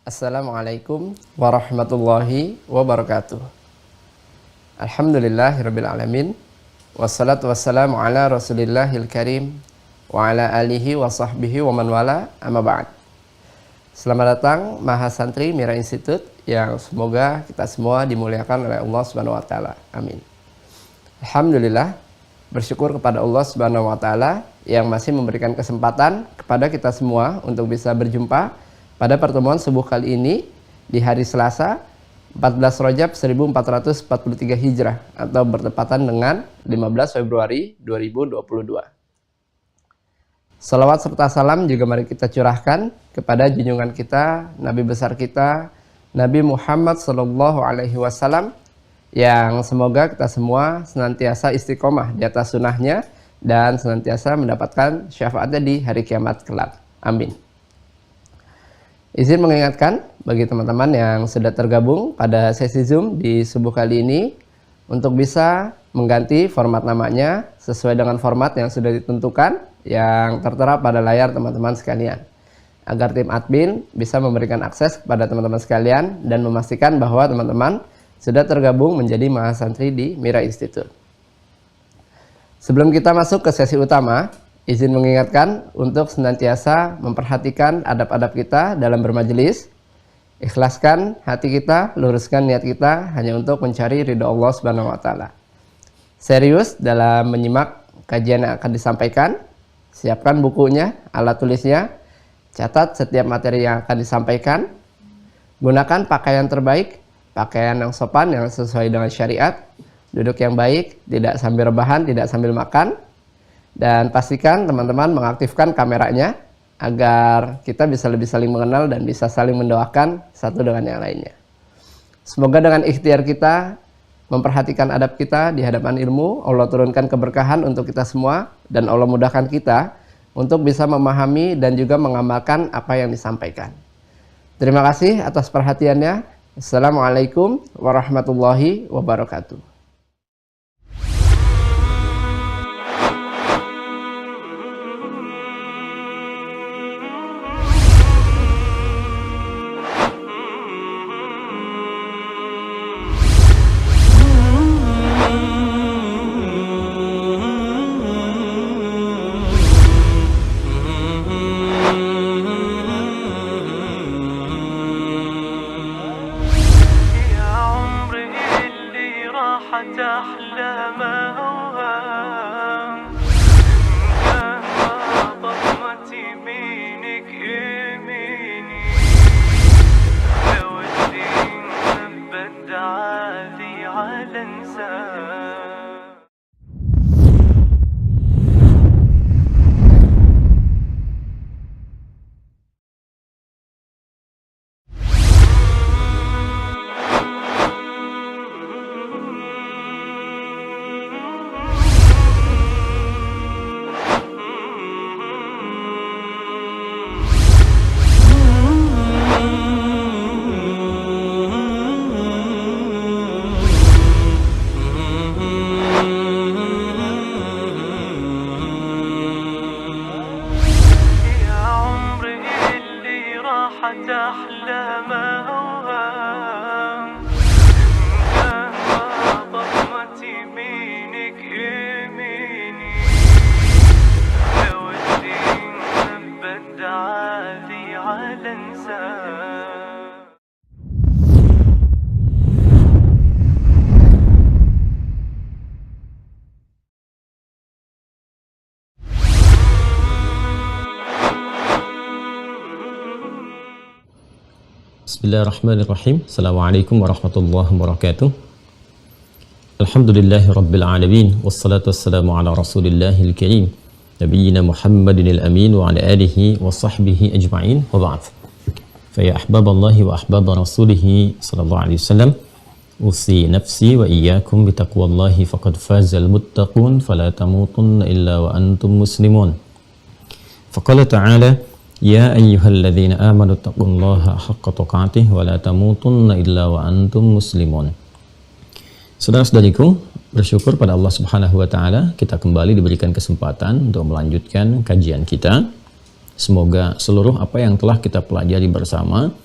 Assalamualaikum warahmatullahi wabarakatuh. Alhamdulillahirabbil alamin. Wassalatu wassalamu ala Rasulillahil karim wa ala alihi wa sahbihi wa man wala, amma ba'd. Selamat datang Mahasantri Mira Institute yang semoga kita semua dimuliakan oleh Allah Subhanahu wa taala. Amin. Alhamdulillah, bersyukur kepada Allah Subhanahu wa taala yang masih memberikan kesempatan kepada kita semua untuk bisa berjumpa pada pertemuan subuh kali ini di hari Selasa 14 Rajab 1443 Hijrah atau bertepatan dengan 15 Februari 2022. Salawat serta salam juga mari kita curahkan kepada junjungan kita, Nabi besar kita, Nabi Muhammad SAW, yang semoga kita semua senantiasa istiqomah di atas sunnahnya dan senantiasa mendapatkan syafaatnya di hari kiamat kelak. Amin. Izin mengingatkan bagi teman-teman yang sudah tergabung pada sesi Zoom di subuh kali ini untuk bisa mengganti format namanya sesuai dengan format yang sudah ditentukan yang tertera pada layar teman-teman sekalian, agar tim admin bisa memberikan akses kepada teman-teman sekalian dan memastikan bahwa teman-teman sudah tergabung menjadi Mahasantri di Mira Institute. Sebelum kita masuk ke sesi utama, izin mengingatkan untuk senantiasa memperhatikan adab-adab kita dalam bermajelis. Ikhlaskan hati kita, luruskan niat kita hanya untuk mencari ridho Allah Subhanahu wa taala. Serius dalam menyimak kajian yang akan disampaikan. Siapkan bukunya, alat tulisnya, catat setiap materi yang akan disampaikan. Gunakan pakaian terbaik, pakaian yang sopan yang sesuai dengan syariat. Duduk yang baik, tidak sambil rebahan, tidak sambil makan. Dan pastikan teman-teman mengaktifkan kameranya agar kita bisa lebih saling mengenal dan bisa saling mendoakan satu dengan yang lainnya. Semoga dengan ikhtiar kita memperhatikan adab kita di hadapan ilmu, Allah turunkan keberkahan untuk kita semua dan Allah mudahkan kita untuk bisa memahami dan juga mengamalkan apa yang disampaikan. Terima kasih atas perhatiannya. Assalamualaikum warahmatullahi wabarakatuh. Bismillahirrahmanirrahim. Assalamualaikum warahmatullahi wabarakatuh. Alhamdulillahi rabbil alamin. Wassalatu wassalamu ala rasulillahil karim Nabiyyina Muhammadinil amin wa ala alihi wa sahbihi ajma'in wa ba'd. Fa ya ahbaballahi wa ahbaba rasulihi sallallahu alaihi wasallam, usi nafsi wa iyyakum bitaqwallahi faqad fazal muttaqun fala tamutunna illa wa antum muslimun. Faqala ta'ala Ya ayyuhalladzina amanu taqullaha haqqa tuqatih wa la tamutunna illa wa antum muslimun. Saudara-saudariku, bersyukur pada Allah Subhanahu wa taala kita kembali diberikan kesempatan untuk melanjutkan kajian kita. Semoga seluruh apa yang telah kita pelajari bersama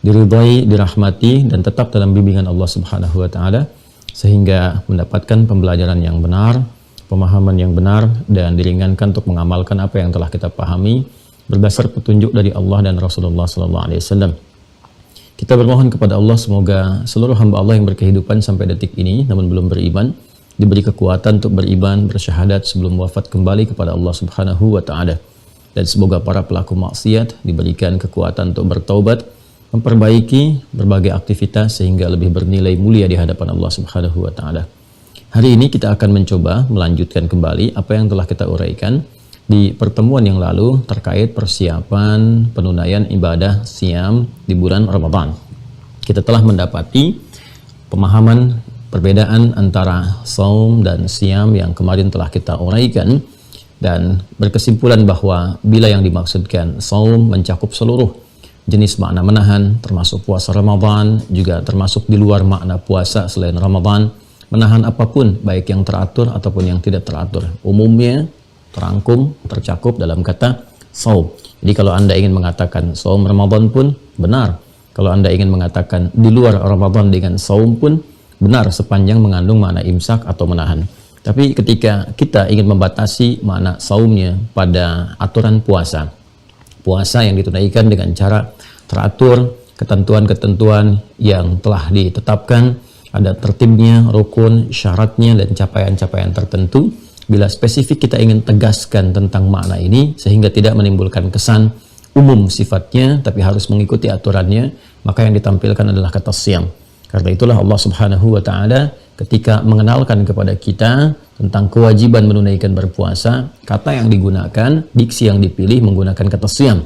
diridhai, dirahmati, dan tetap dalam bimbingan Allah Subhanahu wa Ta'ala, sehingga mendapatkan pembelajaran yang benar, pemahaman yang benar, dan diringankan untuk mengamalkan apa yang telah kita pahami berdasar petunjuk dari Allah dan Rasulullah SAW. Kita bermohon kepada Allah semoga seluruh hamba Allah yang berkehidupan sampai detik ini namun belum beriman diberi kekuatan untuk beriman, bersyahadat sebelum wafat kembali kepada Allah Subhanahu wa Ta'ala. Dan semoga para pelaku maksiat diberikan kekuatan untuk bertaubat, memperbaiki berbagai aktivitas sehingga lebih bernilai mulia di hadapan Allah Subhanahu wa Ta'ala. Hari ini kita akan mencoba melanjutkan kembali apa yang telah kita uraikan di pertemuan yang lalu terkait persiapan penunaian ibadah siam di bulan Ramadan. Kita telah mendapati pemahaman perbedaan antara saum dan siam yang kemarin telah kita uraikan, dan berkesimpulan bahwa bila yang dimaksudkan saum mencakup seluruh jenis makna menahan, termasuk puasa Ramadan, juga termasuk di luar makna puasa selain Ramadan, menahan apapun baik yang teratur ataupun yang tidak teratur. Umumnya terangkum, tercakup dalam kata saum. Jadi kalau Anda ingin mengatakan saum Ramadan pun benar. Kalau Anda ingin mengatakan di luar Ramadan dengan saum pun benar, sepanjang mengandung makna imsak atau menahan. Tapi ketika kita ingin membatasi makna saumnya pada aturan puasa, puasa yang ditunaikan dengan cara teratur, ketentuan-ketentuan yang telah ditetapkan, ada tertibnya, rukun, syaratnya, dan capaian-capaian tertentu. Bila spesifik kita ingin tegaskan tentang makna ini sehingga tidak menimbulkan kesan umum sifatnya, tapi harus mengikuti aturannya, maka yang ditampilkan adalah kata siam. Karena itulah Allah Subhanahu wa Ta'ala ketika mengenalkan kepada kita tentang kewajiban menunaikan berpuasa, kata yang digunakan, diksi yang dipilih menggunakan kata siam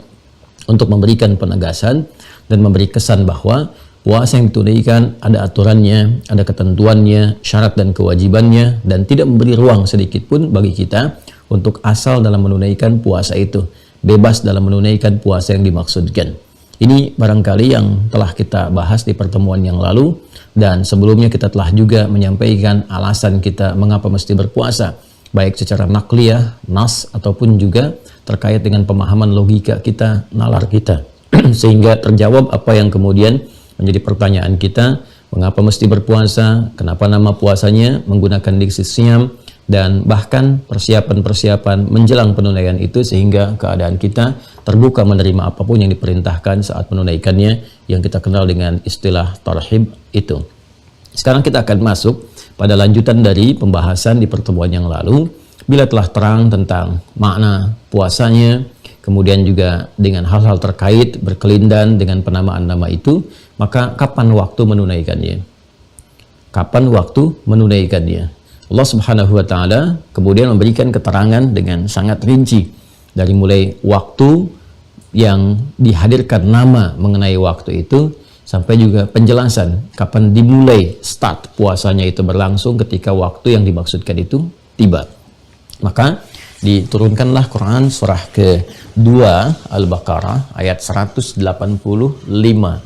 untuk memberikan penegasan dan memberi kesan bahwa puasa yang ditunaikan ada aturannya, ada ketentuannya, syarat dan kewajibannya, dan tidak memberi ruang sedikit pun bagi kita untuk asal dalam menunaikan puasa itu, bebas dalam menunaikan puasa yang dimaksudkan. Ini barangkali yang telah kita bahas di pertemuan yang lalu, dan sebelumnya kita telah juga menyampaikan alasan kita mengapa mesti berpuasa, baik secara nakliyah, nas, ataupun juga terkait dengan pemahaman logika kita, nalar kita. Sehingga terjawab apa yang kemudian menjadi pertanyaan kita, mengapa mesti berpuasa, kenapa nama puasanya menggunakan diksi siam, dan bahkan persiapan-persiapan menjelang penunaian itu sehingga keadaan kita terbuka menerima apapun yang diperintahkan saat menunaikannya, yang kita kenal dengan istilah tarhib itu. Sekarang kita akan masuk pada lanjutan dari pembahasan di pertemuan yang lalu. Bila telah terang tentang makna puasanya, kemudian juga dengan hal-hal terkait berkelindan dengan penamaan nama itu, maka kapan waktu menunaikannya? Kapan waktu menunaikannya? Allah Subhanahu wa Ta'ala kemudian memberikan keterangan dengan sangat rinci dari mulai waktu yang dihadirkan nama mengenai waktu itu sampai juga penjelasan kapan dimulai start puasanya itu berlangsung ketika waktu yang dimaksudkan itu tiba. Maka diturunkanlah Quran surah ke-2 Al-Baqarah ayat 185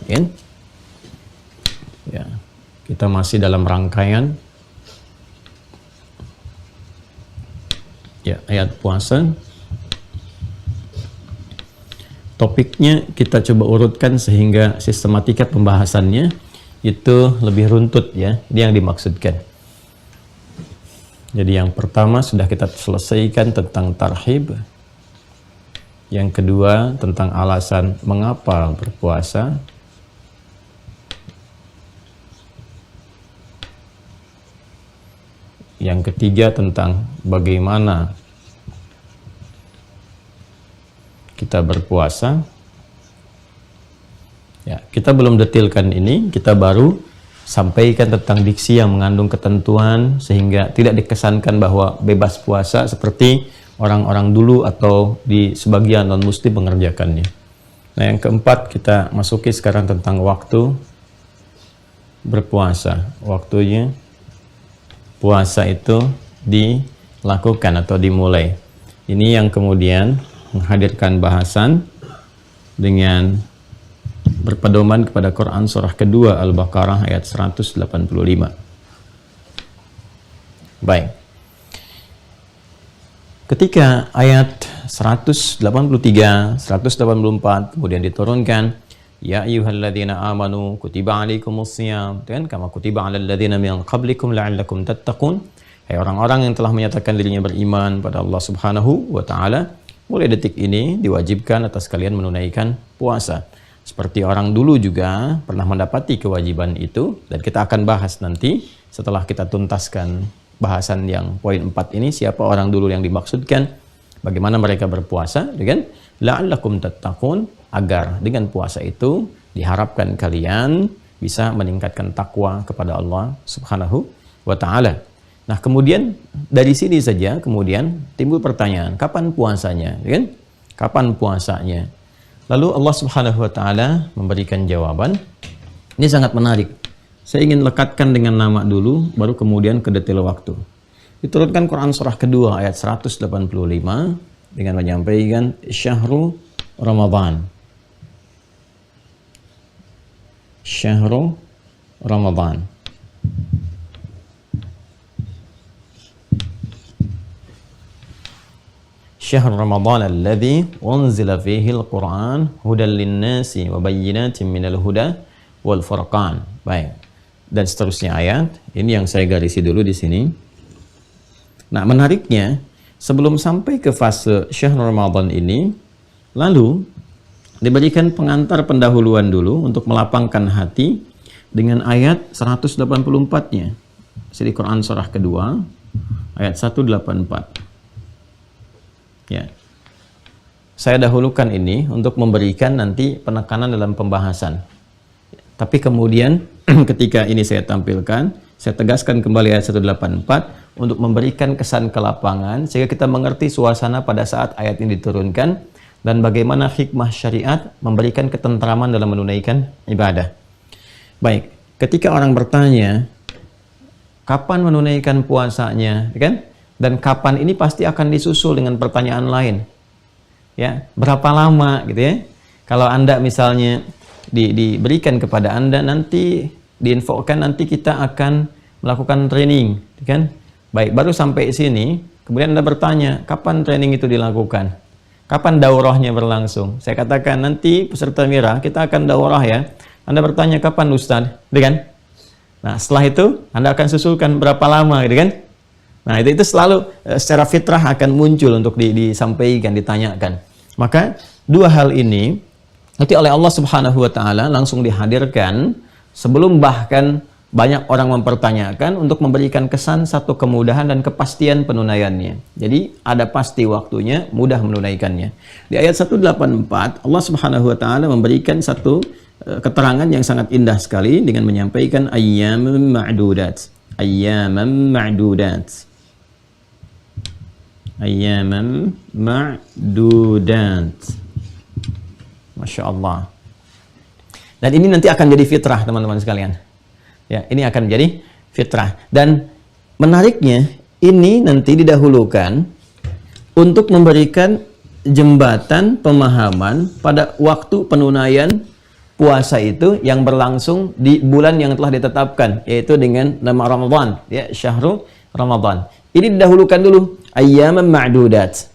kan? Ya, kita masih dalam rangkaian ya ayat puasa. Topiknya kita coba urutkan sehingga sistematika pembahasannya itu lebih runtut ya. Ini yang dimaksudkan. Jadi yang pertama sudah kita selesaikan tentang tarhib. Yang kedua tentang alasan mengapa berpuasa. Yang ketiga tentang bagaimana kita berpuasa. Ya, kita belum detailkan ini, kita baru sampaikan tentang diksi yang mengandung ketentuan sehingga tidak dikesankan bahwa bebas puasa seperti orang-orang dulu atau di sebagian non-muslim mengerjakannya. Nah, yang keempat kita masuki sekarang tentang waktu berpuasa. Waktunya puasa itu dilakukan atau dimulai. Ini yang kemudian menghadirkan bahasan dengan berpedoman kepada Quran surah kedua Al-Baqarah ayat 185. Baik. Ketika ayat 183, 184 kemudian diturunkan, ya ayyuhalladzina amanu kutiba alaikumusiyam, kan, kama kutiba alal ladzina min qablikum la'allakum tattaqun. Hai orang-orang yang telah menyatakan dirinya beriman pada Allah Subhanahu wa taala, mulai detik ini diwajibkan atas kalian menunaikan puasa. Seperti orang dulu juga pernah mendapati kewajiban itu, dan kita akan bahas nanti setelah kita tuntaskan bahasan yang poin 4 ini, siapa orang dulu yang dimaksudkan, bagaimana mereka berpuasa, kan? La'allakum tattaqun, agar dengan puasa itu diharapkan kalian bisa meningkatkan takwa kepada Allah Subhanahu wa taala. Nah, kemudian dari sini saja kemudian timbul pertanyaan, kapan puasanya, kan? Kapan puasanya? Lalu Allah Subhanahu wa taala memberikan jawaban. Ini sangat menarik. Saya ingin lekatkan dengan nama dulu, baru kemudian ke detail waktu. Diturunkan Quran surah kedua ayat 185 dengan menyampaikan Syahrul Ramadan. Syahrul Ramadan. Syahrul Ramadan alladzi unzila fihi al-Qur'an hudan lin-nasi wa bayyinatin minal huda wal furqan. Baik. Dan seterusnya ayat. Ini yang saya garisi dulu di sini. Nah, menariknya, sebelum sampai ke fase Syahrul Ramadan ini, lalu diberikan pengantar pendahuluan dulu untuk melapangkan hati dengan ayat 184-nya. Di Quran surah kedua, ayat 184. Ya. Saya dahulukan ini untuk memberikan nanti penekanan dalam pembahasan. Tapi kemudian ketika ini saya tampilkan, saya tegaskan kembali ayat 184 untuk memberikan kesan ke lapangan sehingga kita mengerti suasana pada saat ayat ini diturunkan dan bagaimana hikmah syariat memberikan ketentraman dalam menunaikan ibadah. Baik, ketika orang bertanya kapan menunaikan puasanya, kan? Dan kapan ini pasti akan disusul dengan pertanyaan lain. Ya, berapa lama gitu ya? Kalau Anda misalnya diberikan kepada Anda nanti diinfokan nanti kita akan melakukan training, kan? Baik, baru sampai sini, kemudian Anda bertanya, kapan training itu dilakukan? Kapan daurahnya berlangsung? Saya katakan nanti peserta Mira kita akan daurah ya. Anda bertanya kapan Ustaz, gitu kan? Nah, setelah itu Anda akan susulkan berapa lama, gitu kan? Nah, itu selalu secara fitrah akan muncul untuk disampaikan, ditanyakan. Maka dua hal ini nanti oleh Allah Subhanahu wa taala langsung dihadirkan sebelum bahkan banyak orang mempertanyakan untuk memberikan kesan satu kemudahan dan kepastian penunaiannya. Jadi ada pasti waktunya, mudah menunaikannya. Di ayat 184 Allah Subhanahu wa taala memberikan satu keterangan yang sangat indah sekali dengan menyampaikan ayyaman ma'dudat. Ayyaman ma'dudat. Ayyaman ma'dudat. Masya Allah. Dan ini nanti akan jadi fitrah teman-teman sekalian. Ya, ini akan menjadi fitrah. Dan menariknya, ini nanti didahulukan untuk memberikan jembatan pemahaman pada waktu penunaian puasa itu yang berlangsung di bulan yang telah ditetapkan, yaitu dengan nama Ramadan, ya, Syahrul Ramadan. Ini didahulukan dulu, ayyaman ma'dudat.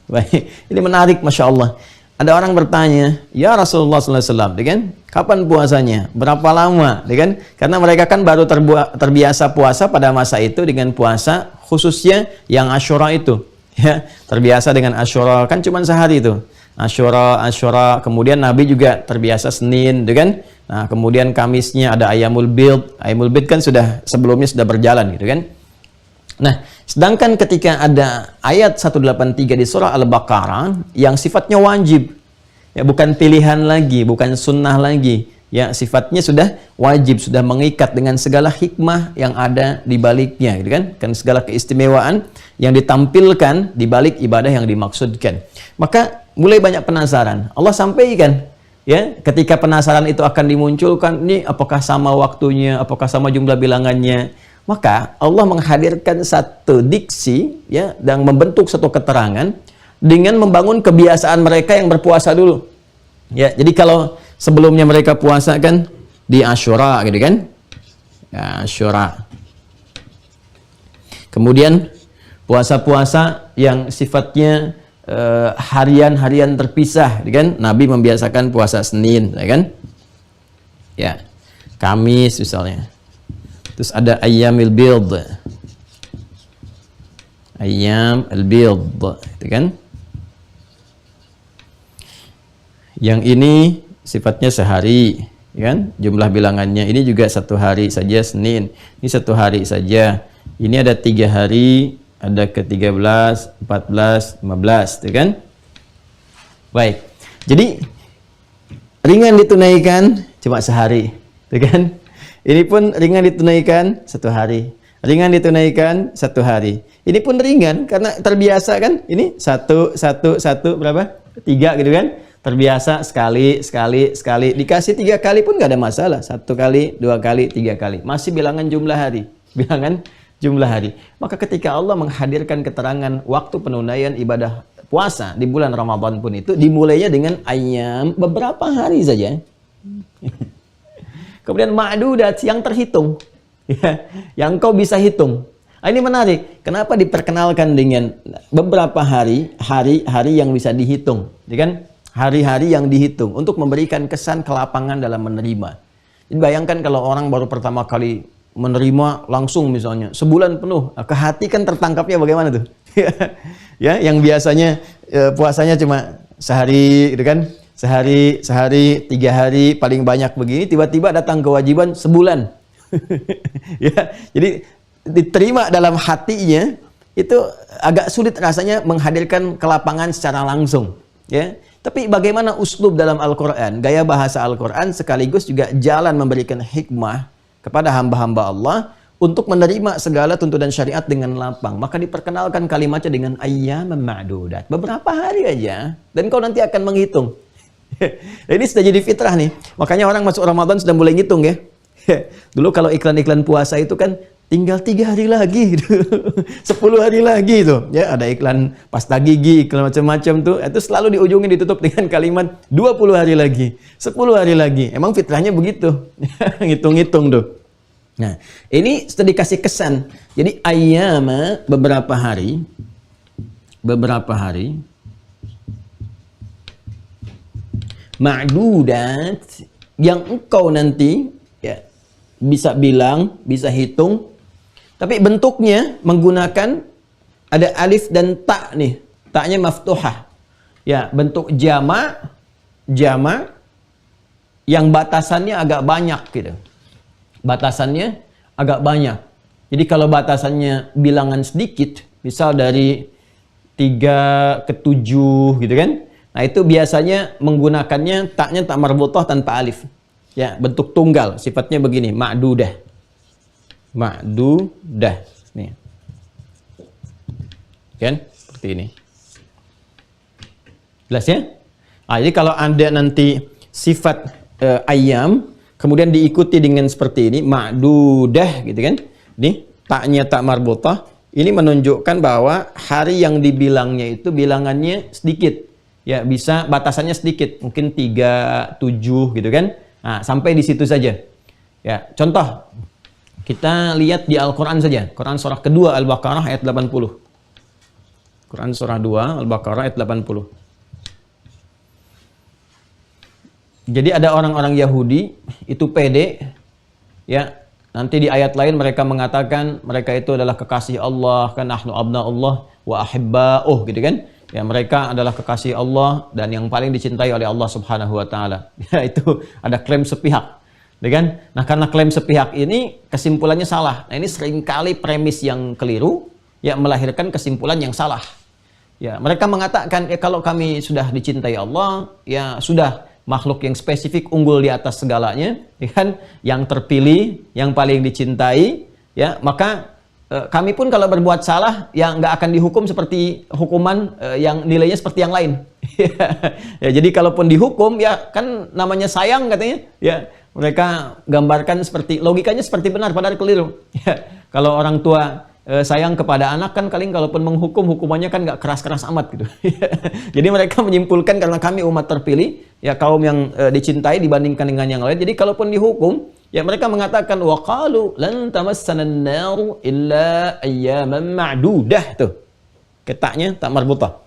Ini menarik, Masya Allah. Ada orang bertanya, ya Rasulullah SAW, kan? Kapan puasanya? Berapa lama? Kan? Karena mereka kan baru terbiasa puasa pada masa itu dengan puasa khususnya yang Asyura itu. Ya, terbiasa dengan Asyura, kan cuma sehari itu. Asyura, kemudian Nabi juga terbiasa Senin, kan? Nah, kemudian Kamisnya ada Ayyamul Bid. Ayyamul Bid kan sudah sebelumnya sudah berjalan, gitu kan? Nah, sedangkan ketika ada ayat 183 di surah Al-Baqarah yang sifatnya wajib, ya bukan pilihan lagi, bukan sunnah lagi, ya sifatnya sudah wajib, sudah mengikat dengan segala hikmah yang ada di baliknya, gitu kan? Kan segala keistimewaan yang ditampilkan di balik ibadah yang dimaksudkan. Maka mulai banyak penasaran. Allah sampaikan, ya, ketika penasaran itu akan dimunculkan, ini apakah sama waktunya, apakah sama jumlah bilangannya? Maka Allah menghadirkan satu diksi, ya, dan membentuk satu keterangan dengan membangun kebiasaan mereka yang berpuasa dulu. Ya, jadi kalau sebelumnya mereka puasa kan di Asyura, gitu kan? Ya, Asyura. Kemudian puasa-puasa yang sifatnya harian-harian terpisah, gitu kan? Nabi membiasakan puasa Senin, ya kan? Ya. Kamis misalnya. Terus ada ayyamil bid. Ayyam al-bid, itu kan? Yang ini sifatnya sehari, kan? Jumlah bilangannya ini juga 1 hari saja Senin. Ini 1 hari saja. Ini ada 3 hari, ada ke-13, 14, 15, itu kan? Baik. Jadi ringan ditunaikan cuma sehari, itu kan? Ini pun ringan ditunaikan 1 hari. Ringan ditunaikan 1 hari. Ini pun ringan karena terbiasa kan? Ini 1 berapa? 3 gitu kan? Terbiasa sekali. Dikasih 3 kali pun nggak ada masalah. 1 kali, 2 kali, 3 kali. Masih bilangan jumlah hari. Bilangan jumlah hari. Maka ketika Allah menghadirkan keterangan waktu penunaian ibadah puasa di bulan Ramadan pun itu dimulainya dengan ayyam, beberapa hari saja. Kemudian ma'dudat, yang terhitung. Ya, yang kau bisa hitung. Nah, ini menarik. Kenapa diperkenalkan dengan beberapa hari yang bisa dihitung, ya kan? Hari-hari yang dihitung untuk memberikan kesan kelapangan dalam menerima. Jadi bayangkan kalau orang baru pertama kali menerima langsung misalnya sebulan penuh, ke hati kan tertangkapnya bagaimana tuh? Ya, yang biasanya puasanya cuma sehari, gitu kan? Sehari, 3 hari paling banyak begini, tiba-tiba datang kewajiban sebulan. Ya, jadi diterima dalam hatinya itu agak sulit rasanya menghadirkan kelapangan secara langsung, ya. Tapi bagaimana uslub dalam Al-Qur'an, gaya bahasa Al-Qur'an sekaligus juga jalan memberikan hikmah kepada hamba-hamba Allah untuk menerima segala tuntunan syariat dengan lapang. Maka diperkenalkan kalimatnya dengan ayyaman ma'dudat, beberapa hari aja, dan kau nanti akan menghitung. Ini sudah jadi fitrah nih. Makanya orang masuk Ramadan sudah mulai ngitung ya. Dulu kalau iklan-iklan puasa itu kan tinggal 3 hari lagi gitu. 10 hari lagi itu. Ya, ada iklan pasta gigi, iklan macam-macam tuh. Itu selalu di ujungnya ditutup dengan kalimat 20 hari lagi, 10 hari lagi. Emang fitrahnya begitu. Ngitung-ngitung tuh. Nah, ini sudah dikasih kesan. Jadi ayyama, beberapa hari ma'dudat, yang engkau nanti ya bisa bilang, bisa hitung, tapi bentuknya menggunakan ada alif dan ta nih. Ta'nya maftuhah. Ya, bentuk jama yang batasannya agak banyak gitu. Batasannya agak banyak. Jadi kalau batasannya bilangan sedikit, misal dari 3 ke 7 gitu kan. Nah, itu biasanya menggunakannya taknya tak marbutah tanpa alif. Ya, bentuk tunggal, sifatnya begini, ma'dudah. Ma'dudah. Nih. Kan? Seperti ini. Jelas ya? Nah, jadi kalau Anda nanti sifat ayyam, kemudian diikuti dengan seperti ini, ma'dudah gitu kan? Ini taknya tak marbutah, ini menunjukkan bahwa hari yang dibilangnya itu bilangannya sedikit. Ya, bisa batasannya sedikit, mungkin 3, 7 gitu kan. Nah, sampai di situ saja. Ya, contoh kita lihat di Al-Qur'an saja. Quran surah kedua Al-Baqarah ayat 80. Quran surah 2 Al-Baqarah ayat 80. Jadi ada orang-orang Yahudi itu pede, ya. Nanti di ayat lain mereka mengatakan mereka itu adalah kekasih Allah, kan nahnu abna'ullah wa ahibba'uh gitu kan. Ya, mereka adalah kekasih Allah dan yang paling dicintai oleh Allah Subhanahu wa taala. Ya, itu ada klaim sepihak. Ya kan? Nah, karena klaim sepihak ini kesimpulannya salah. Nah, ini seringkali premis yang keliru ya melahirkan kesimpulan yang salah. Ya, mereka mengatakan ya kalau kami sudah dicintai Allah, ya sudah makhluk yang spesifik unggul di atas segalanya, ya kan? Yang terpilih, yang paling dicintai, ya, maka kami pun kalau berbuat salah ya nggak akan dihukum seperti hukuman yang nilainya seperti yang lain. Ya, jadi kalaupun dihukum ya kan namanya sayang katanya. Ya, mereka gambarkan seperti logikanya seperti benar padahal keliru. Ya, kalau orang tua sayang kepada anak kan kalaupun menghukum hukumannya kan nggak keras-keras amat gitu. Jadi mereka menyimpulkan karena kami umat terpilih ya kaum yang dicintai dibandingkan dengan yang lain. Jadi kalaupun dihukum ya mereka mengatakan wa qalu lan tamassana an-nar illa ayyaman ma'dudah tuh. Ketaknya tak marbutah.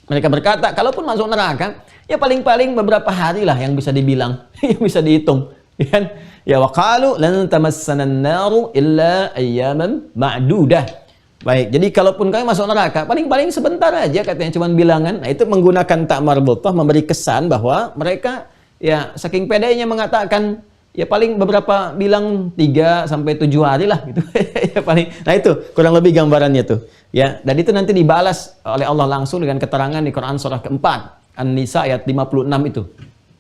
Mereka berkata kalaupun masuk neraka ya paling-paling beberapa hari lah yang bisa dibilang, yang bisa dihitung. Kan? Ya waqalu lan tamassana an-naru illa ayyaman ma'dudah. Baik, jadi kalaupun kami masuk neraka, paling-paling sebentar aja katanya, cuman bilangan. Nah, itu menggunakan tak marbutah memberi kesan bahwa mereka ya saking pedenya mengatakan ya paling beberapa bilang 3 sampai 7 hari lah gitu. Ya paling. Nah, itu kurang lebih gambarannya tuh. Ya, dan itu nanti dibalas oleh Allah langsung dengan keterangan di Quran surah keempat, An-Nisa ayat 56 itu.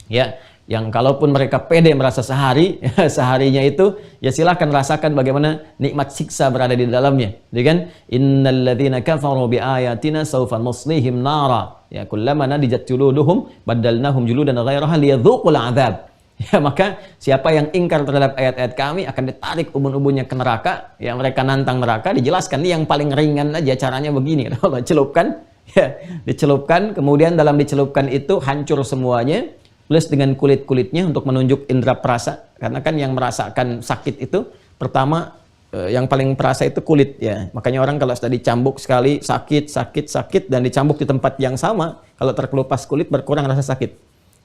Ya, yang kalaupun mereka pede merasa sehari, seharinya itu, ya silahkan rasakan bagaimana nikmat siksa berada di dalamnya. Ya kan? Innal ladzina kafaru bi ayatina sawfa nuslihim nara. Ya, kullama nadijat juluduhum badalnahum juludan ghairaha liyadzuqul adzab. Ya, maka siapa yang ingkar terhadap ayat-ayat kami akan ditarik ubun-ubunnya ke neraka. Ya, mereka nantang neraka, dijelaskan nih yang paling ringan aja caranya begini. Allah celupkan, ya, dicelupkan, kemudian dalam dicelupkan itu hancur semuanya. Plus dengan kulit-kulitnya untuk menunjuk indera perasa, karena kan yang merasakan sakit itu pertama yang paling perasa itu kulit ya. Makanya orang kalau sudah dicambuk sekali sakit dan dicambuk di tempat yang sama, kalau terkelupas kulit berkurang rasa sakit.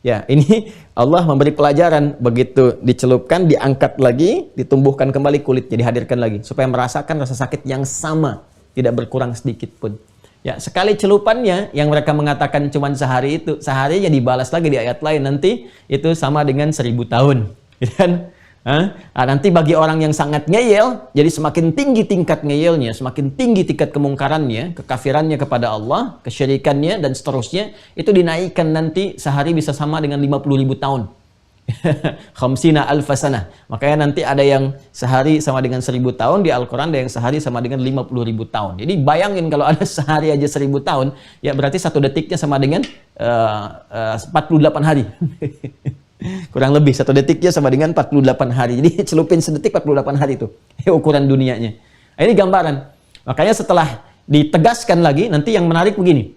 Ya, ini Allah memberi pelajaran, begitu dicelupkan diangkat lagi, ditumbuhkan kembali kulitnya, dihadirkan lagi supaya merasakan rasa sakit yang sama, tidak berkurang sedikit pun. Ya, sekali celupannya yang mereka mengatakan cuma sehari itu, seharinya dibalas lagi di ayat lain nanti itu sama dengan 1000 tahun. Kan? Nanti bagi orang yang sangat ngeyel, jadi semakin tinggi tingkat ngeyelnya, semakin tinggi tingkat kemungkarannya, kekafirannya kepada Allah, kesyirikannya dan seterusnya, itu dinaikkan nanti sehari bisa sama dengan 50.000 tahun. Khamsina alfasanah. Makanya nanti ada yang sehari sama dengan 1000 tahun di Al-Quran, ada yang sehari sama dengan 50.000 tahun. Jadi bayangin kalau ada sehari aja 1000 tahun, ya berarti 1 detiknya sama dengan 48 hari. Kurang lebih 1 detiknya sama dengan 48 hari. Jadi celupin sedetik 48 hari itu ukuran dunianya. Ini gambaran. Makanya setelah ditegaskan lagi, nanti yang menarik begini.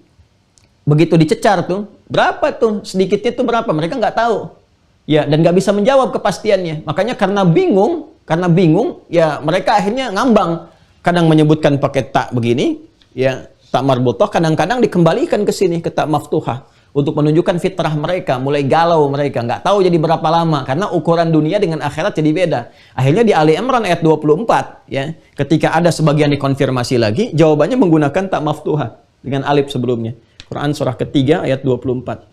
Begitu dicecar tuh, berapa tuh? Sedikitnya tuh berapa? Mereka nggak tahu. Ya, dan nggak bisa menjawab kepastiannya. Makanya karena bingung, ya mereka akhirnya ngambang. Kadang menyebutkan pakai tak begini, ya tak marbutah, kadang-kadang dikembalikan ke sini ke tak maftuhah untuk menunjukkan fitrah mereka, mulai galau mereka, nggak tahu jadi berapa lama karena ukuran dunia dengan akhirat jadi beda. Akhirnya di Ali Imran ayat 24, ya, ketika ada sebagian dikonfirmasi lagi, jawabannya menggunakan tak maftuhah dengan alif sebelumnya. Quran surah ketiga ayat 24.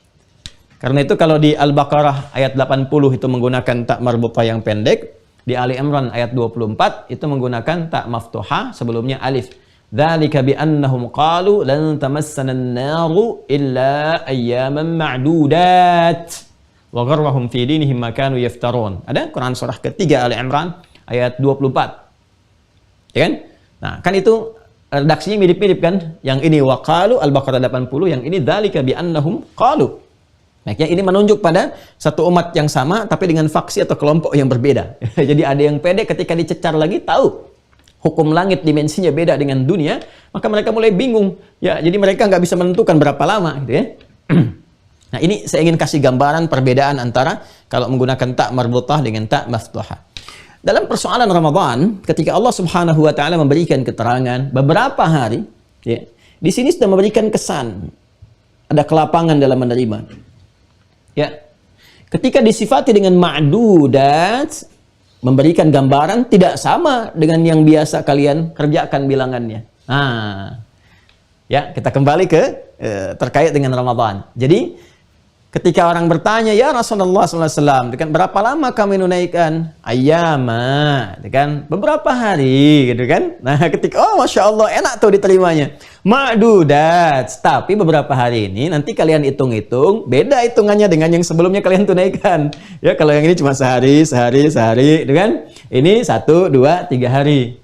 Karena itu kalau di Al-Baqarah ayat 80 itu menggunakan tak marbutah yang pendek, di Ali Imran ayat 24 itu menggunakan tak maftuhah sebelumnya alif. Dzalika bi annahum qalu lan tamassana an-naru illa ayyaman ma'dudat wa gharrahum fi dinihim ma kanu yaftarun. Ada Quran surah ketiga Ali Imran ayat 24. Ya kan? Nah, kan itu redaksinya mirip-mirip kan? Yang ini waqalu Al-Baqarah 80, yang ini dzalika bi annahum qalu. Makanya ini menunjuk pada satu umat yang sama tapi dengan faksi atau kelompok yang berbeda. Jadi ada yang pede ketika dicecar lagi tahu hukum langit dimensinya beda dengan dunia, maka mereka mulai bingung. Ya, jadi mereka nggak bisa menentukan berapa lama gitu ya. Nah, ini saya ingin kasih gambaran perbedaan antara kalau menggunakan tak marbutah dengan tak maftuhah. Dalam persoalan Ramadan, ketika Allah Subhanahu wa taala memberikan keterangan beberapa hari, ya, di sini sudah memberikan kesan ada kelapangan dalam menerima. Ya, ketika disifati dengan ma'dudat, memberikan gambaran tidak sama dengan yang biasa kalian kerjakan bilangannya. Nah, ya kita kembali ke terkait dengan Ramadan. Jadi ketika orang bertanya, ya Rasulullah SAW, kan berapa lama kami menunaikan? Ayyama, kan beberapa hari, gitu kan? Nah, ketika masya Allah enak tuh diterimanya. Ma'dudat, tapi beberapa hari ini nanti kalian hitung-hitung, beda hitungannya dengan yang sebelumnya kalian tunaikan. Ya, kalau yang ini cuma sehari, gitu kan? Ini 1, 2, 3 hari.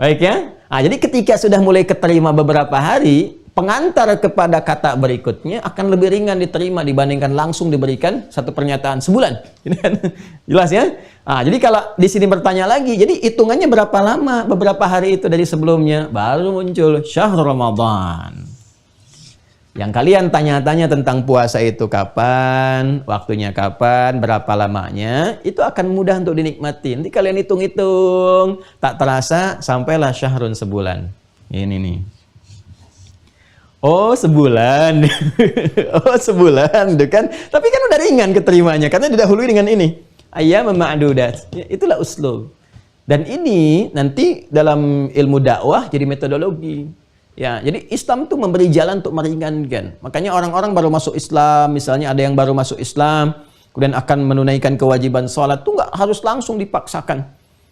Baik ya? Nah, jadi ketika sudah mulai keterima beberapa hari, pengantar kepada kata berikutnya akan lebih ringan diterima dibandingkan langsung diberikan satu pernyataan sebulan. Jelas ya? Nah, jadi kalau di sini bertanya lagi, jadi hitungannya berapa lama beberapa hari itu dari sebelumnya? Baru muncul syahrul Ramadan. Yang kalian tanya-tanya tentang puasa itu kapan, waktunya kapan, berapa lamanya, itu akan mudah untuk dinikmati. Nanti kalian hitung-hitung, tak terasa sampailah syahrun sebulan. Ini nih. Oh sebulan, oh sebulan, gitu kan? Tapi kan udah ringan keterimanya karena didahului dengan ini. Ayyaman ma'dudat. Ya, itulah uslub. Dan ini nanti dalam ilmu dakwah jadi metodologi. Ya, jadi Islam itu memberi jalan untuk meringankan. Makanya orang-orang baru masuk Islam, misalnya ada yang baru masuk Islam, kemudian akan menunaikan kewajiban sholat, itu nggak harus langsung dipaksakan.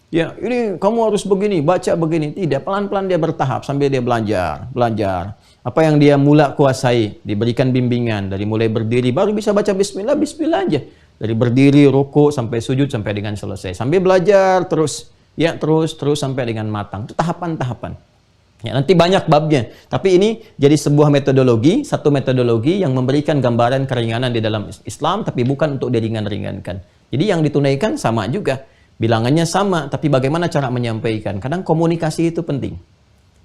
Ya, ini kamu harus begini, baca begini. Tidak, pelan-pelan dia bertahap sambil dia belajar. Apa yang dia mula kuasai, diberikan bimbingan. Dari mulai berdiri, baru bisa baca bismillah, bismillah aja. Dari berdiri, ruku, sampai sujud, sampai dengan selesai. Sambil belajar terus. Ya, terus sampai dengan matang. Itu tahapan-tahapan. Ya, nanti banyak babnya. Tapi ini jadi sebuah metodologi, satu metodologi yang memberikan gambaran keringanan di dalam Islam, tapi bukan untuk diringan-ringankan. Jadi yang ditunaikan sama juga. Bilangannya sama, tapi bagaimana cara menyampaikan. Kadang komunikasi itu penting.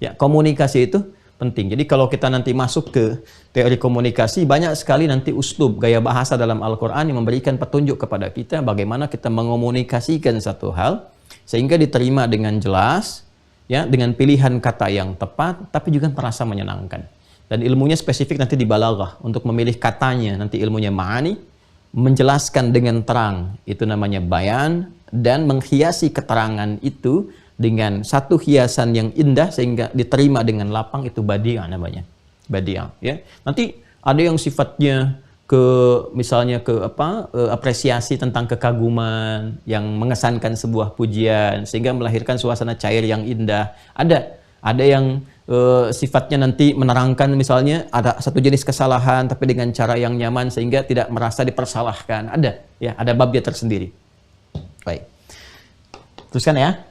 Ya, komunikasi itu penting. Jadi kalau kita nanti masuk ke teori komunikasi, banyak sekali nanti uslub, gaya bahasa dalam Al-Quran yang memberikan petunjuk kepada kita bagaimana kita mengomunikasikan satu hal, sehingga diterima dengan jelas, ya, dengan pilihan kata yang tepat, tapi juga terasa menyenangkan. Dan ilmunya spesifik nanti di balaghah, untuk memilih katanya, nanti ilmunya ma'ani, menjelaskan dengan terang, itu namanya bayan, dan menghiasi keterangan itu dengan satu hiasan yang indah sehingga diterima dengan lapang, itu badi'ah namanya. Badi'ah, ya. Nanti ada yang sifatnya misalnya apresiasi tentang kekaguman yang mengesankan sebuah pujian sehingga melahirkan suasana cair yang indah. Ada yang sifatnya nanti menerangkan, misalnya ada satu jenis kesalahan tapi dengan cara yang nyaman sehingga tidak merasa dipersalahkan. Ada babnya tersendiri. Baik. Teruskan ya.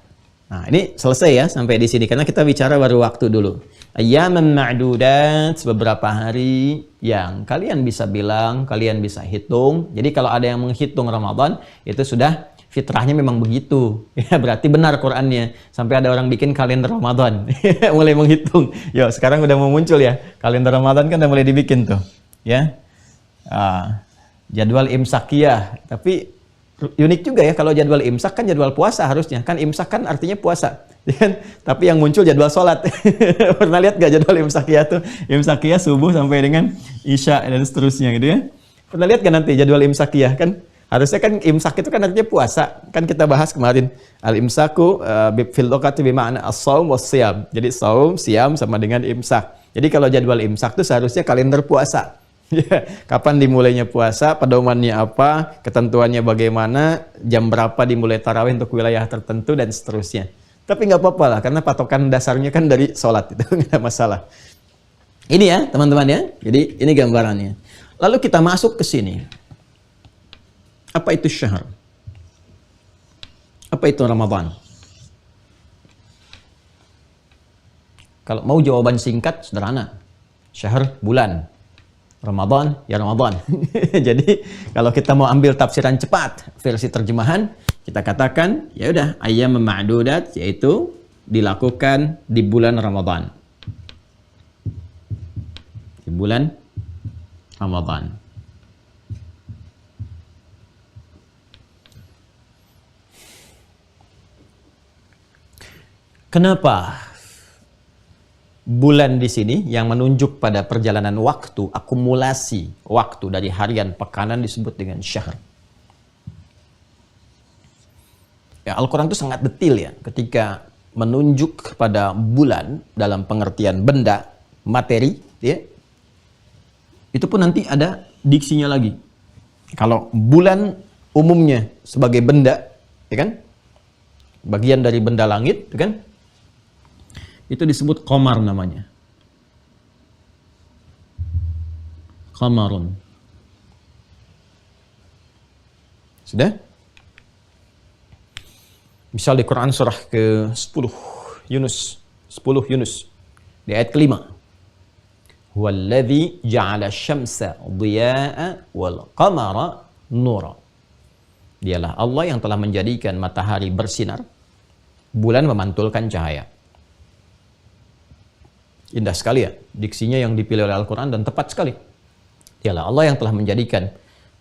Nah, ini selesai ya sampai di sini karena kita bicara baru waktu dulu. Ayyaman ma'dudat, beberapa hari yang kalian bisa bilang, kalian bisa hitung. Jadi kalau ada yang menghitung Ramadan, itu sudah fitrahnya memang begitu. Ya, berarti benar Qur'annya. Sampai ada orang bikin kalender Ramadan. Mulai menghitung. Yo, sekarang udah mau muncul ya. Kalender Ramadan kan udah mulai dibikin tuh. Ya. Jadwal imsakiyah. Tapi unik juga ya, kalau jadwal imsak kan jadwal puasa harusnya. Kan imsak kan artinya puasa. Tapi yang muncul jadwal sholat. Pernah lihat gak jadwal imsakiyah tuh? Imsakiyah subuh sampai dengan isya dan seterusnya gitu ya. Pernah lihat gak nanti jadwal imsakiyah? Kan harusnya kan imsak itu kan artinya puasa. Kan kita bahas kemarin. Al-imsaku fil lughati bima'na as-shaum was-shiyam. Jadi saum, siam sama dengan imsak. Jadi kalau jadwal imsak itu seharusnya kalender puasa. Kapan dimulainya puasa, pedomannya apa, ketentuannya bagaimana, jam berapa dimulai tarawih untuk wilayah tertentu dan seterusnya. Tapi nggak apa-apa lah, karena patokan dasarnya kan dari sholat, itu nggak ada masalah. Ini ya teman-teman ya, jadi ini gambarannya. Lalu kita masuk ke sini. Apa itu syahr? Apa itu Ramadan? Kalau mau jawaban singkat, sederhana. Syahr, bulan. Ramadan, ya Ramadan. Jadi kalau kita mau ambil tafsiran cepat, versi terjemahan, kita katakan, ya udah, ayyam ma'dudat, yaitu dilakukan di bulan Ramadan. Di bulan Ramadan. Kenapa bulan di sini yang menunjuk pada perjalanan waktu, akumulasi waktu dari harian pekanan disebut dengan syahr? Ya, Al-Quran itu sangat detail ya ketika menunjuk kepada bulan dalam pengertian benda, materi, ya. Itu pun nanti ada diksinya lagi. Kalau bulan umumnya sebagai benda, ya kan? Bagian dari benda langit, ya kan? Itu disebut qamar namanya. Qamarun. Sudah? Misal di Quran surah ke-10 Yunus. 10 Yunus. Di ayat kelima. Huwallazi ja'ala syamsa dhiya'a wal qamara nura. Dialah Allah yang telah menjadikan matahari bersinar, bulan memantulkan cahaya. Indah sekali ya, diksinya yang dipilih oleh Al-Quran dan tepat sekali. Dialah Allah yang telah menjadikan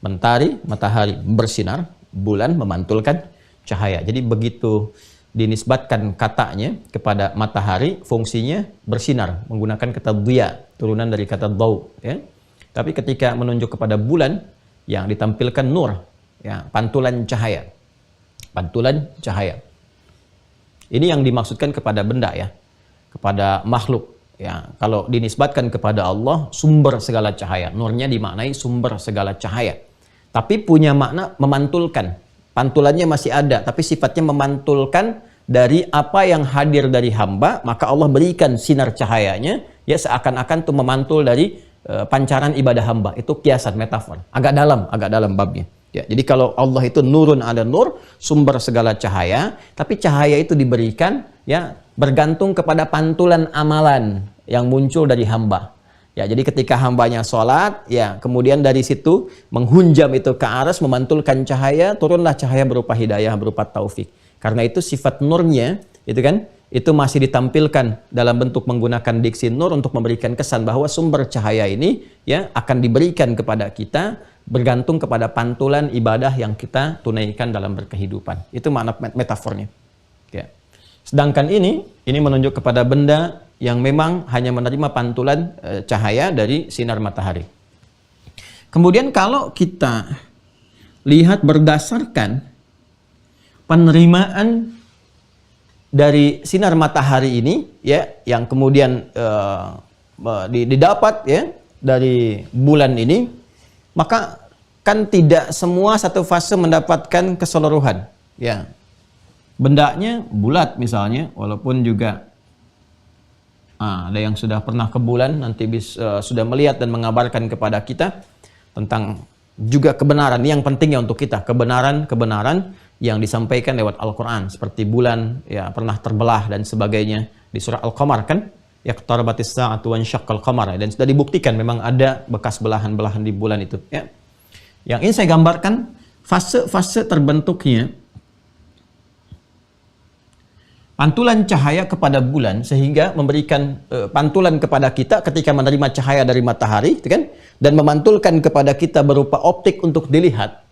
matahari bersinar, bulan memantulkan cahaya. Jadi begitu dinisbatkan katanya kepada matahari, fungsinya bersinar, menggunakan kata dhiya, turunan dari kata dhau. Ya. Tapi ketika menunjuk kepada bulan, yang ditampilkan nur, ya, pantulan cahaya. Pantulan cahaya. Ini yang dimaksudkan kepada benda ya, kepada makhluk. Ya, kalau dinisbatkan kepada Allah, sumber segala cahaya. Nurnya dimaknai sumber segala cahaya. Tapi punya makna memantulkan. Pantulannya masih ada, tapi sifatnya memantulkan dari apa yang hadir dari hamba, maka Allah berikan sinar cahayanya, ya seakan-akan itu memantul dari pancaran ibadah hamba. Itu kiasan, metafor. Agak dalam babnya. Ya, jadi kalau Allah itu nurun ada nur, sumber segala cahaya, tapi cahaya itu diberikan ya bergantung kepada pantulan amalan yang muncul dari hamba. Ya, jadi ketika hambanya sholat, ya kemudian dari situ menghunjam itu ke aras, memantulkan cahaya, turunlah cahaya berupa hidayah, berupa taufik. Karena itu sifat nurnya, itu kan, itu masih ditampilkan dalam bentuk menggunakan diksi nur untuk memberikan kesan bahwa sumber cahaya ini ya akan diberikan kepada kita bergantung kepada pantulan ibadah yang kita tunaikan dalam berkehidupan. Itu makna metafornya. Ya. Sedangkan ini menunjuk kepada benda yang memang hanya menerima pantulan cahaya dari sinar matahari. Kemudian kalau kita lihat berdasarkan penerimaan dari sinar matahari ini ya yang kemudian didapat ya dari bulan ini, maka kan tidak semua satu fase mendapatkan keseluruhan ya. Bendanya bulat misalnya, walaupun juga ada yang sudah pernah ke bulan nanti sudah melihat dan mengabarkan kepada kita tentang juga kebenaran yang pentingnya untuk kita, kebenaran yang disampaikan lewat Al-Quran, seperti bulan ya pernah terbelah dan sebagainya di surah Al-Qamar kan, yaqtarabatis sa'atu wansyaqqal qamar, dan sudah dibuktikan memang ada bekas belahan-belahan di bulan itu ya. Yang ingin saya gambarkan fase-fase terbentuknya pantulan cahaya kepada bulan sehingga memberikan pantulan kepada kita ketika menerima cahaya dari matahari, gitu kan? Dan memantulkan kepada kita berupa optik untuk dilihat,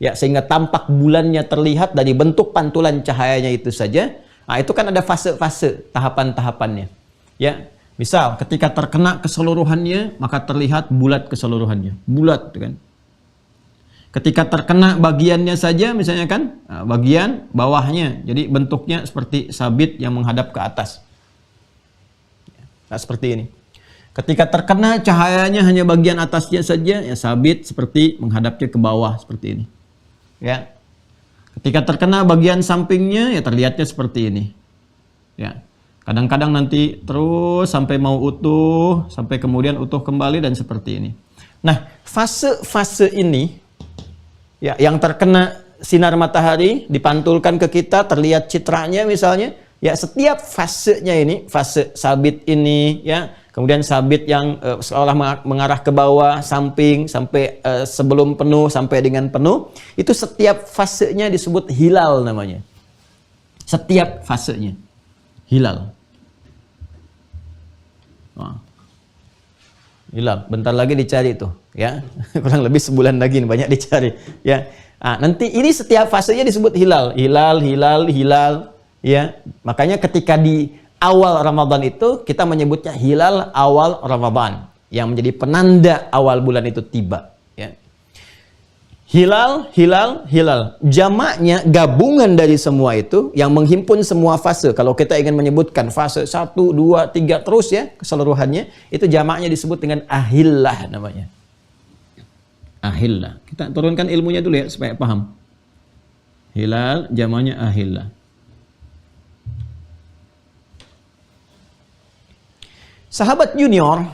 ya sehingga tampak bulannya terlihat dari bentuk pantulan cahayanya itu saja. Nah, itu kan ada fase-fase tahapan-tahapannya. Ya, misal ketika terkena keseluruhannya maka terlihat bulat keseluruhannya, bulat, gitu kan? Ketika terkena bagiannya saja, misalnya kan, bagian bawahnya, jadi bentuknya seperti sabit yang menghadap ke atas. Nah, seperti ini. Ketika terkena cahayanya hanya bagian atasnya saja, ya sabit seperti menghadapnya ke bawah, seperti ini. Ya. Ketika terkena bagian sampingnya, ya terlihatnya seperti ini. Ya. Kadang-kadang nanti terus sampai mau utuh, sampai kemudian utuh kembali dan seperti ini. Nah, fase-fase ini ya, yang terkena sinar matahari dipantulkan ke kita, terlihat citranya misalnya, ya setiap fasenya ini, fase sabit ini, ya, kemudian sabit yang seolah mengarah ke bawah, samping, sampai sebelum penuh, sampai dengan penuh, itu setiap fasenya disebut hilal namanya. Setiap fasenya, hilal. Wah. Hilal, bentar lagi dicari tuh, ya. Kurang lebih sebulan lagi nih, banyak dicari, ya. Nah, nanti ini setiap fasenya disebut hilal, ya. Makanya ketika di awal Ramadan itu kita menyebutnya hilal awal Ramadan, yang menjadi penanda awal bulan itu tiba, ya. Hilal. Jamaknya gabungan dari semua itu yang menghimpun semua fase. Kalau kita ingin menyebutkan fase 1, 2, 3 terus ya keseluruhannya, itu jamaknya disebut dengan ahillah namanya. Ahillah. Kita turunkan ilmunya dulu ya supaya paham. Hilal jamaknya ahillah. Sahabat junior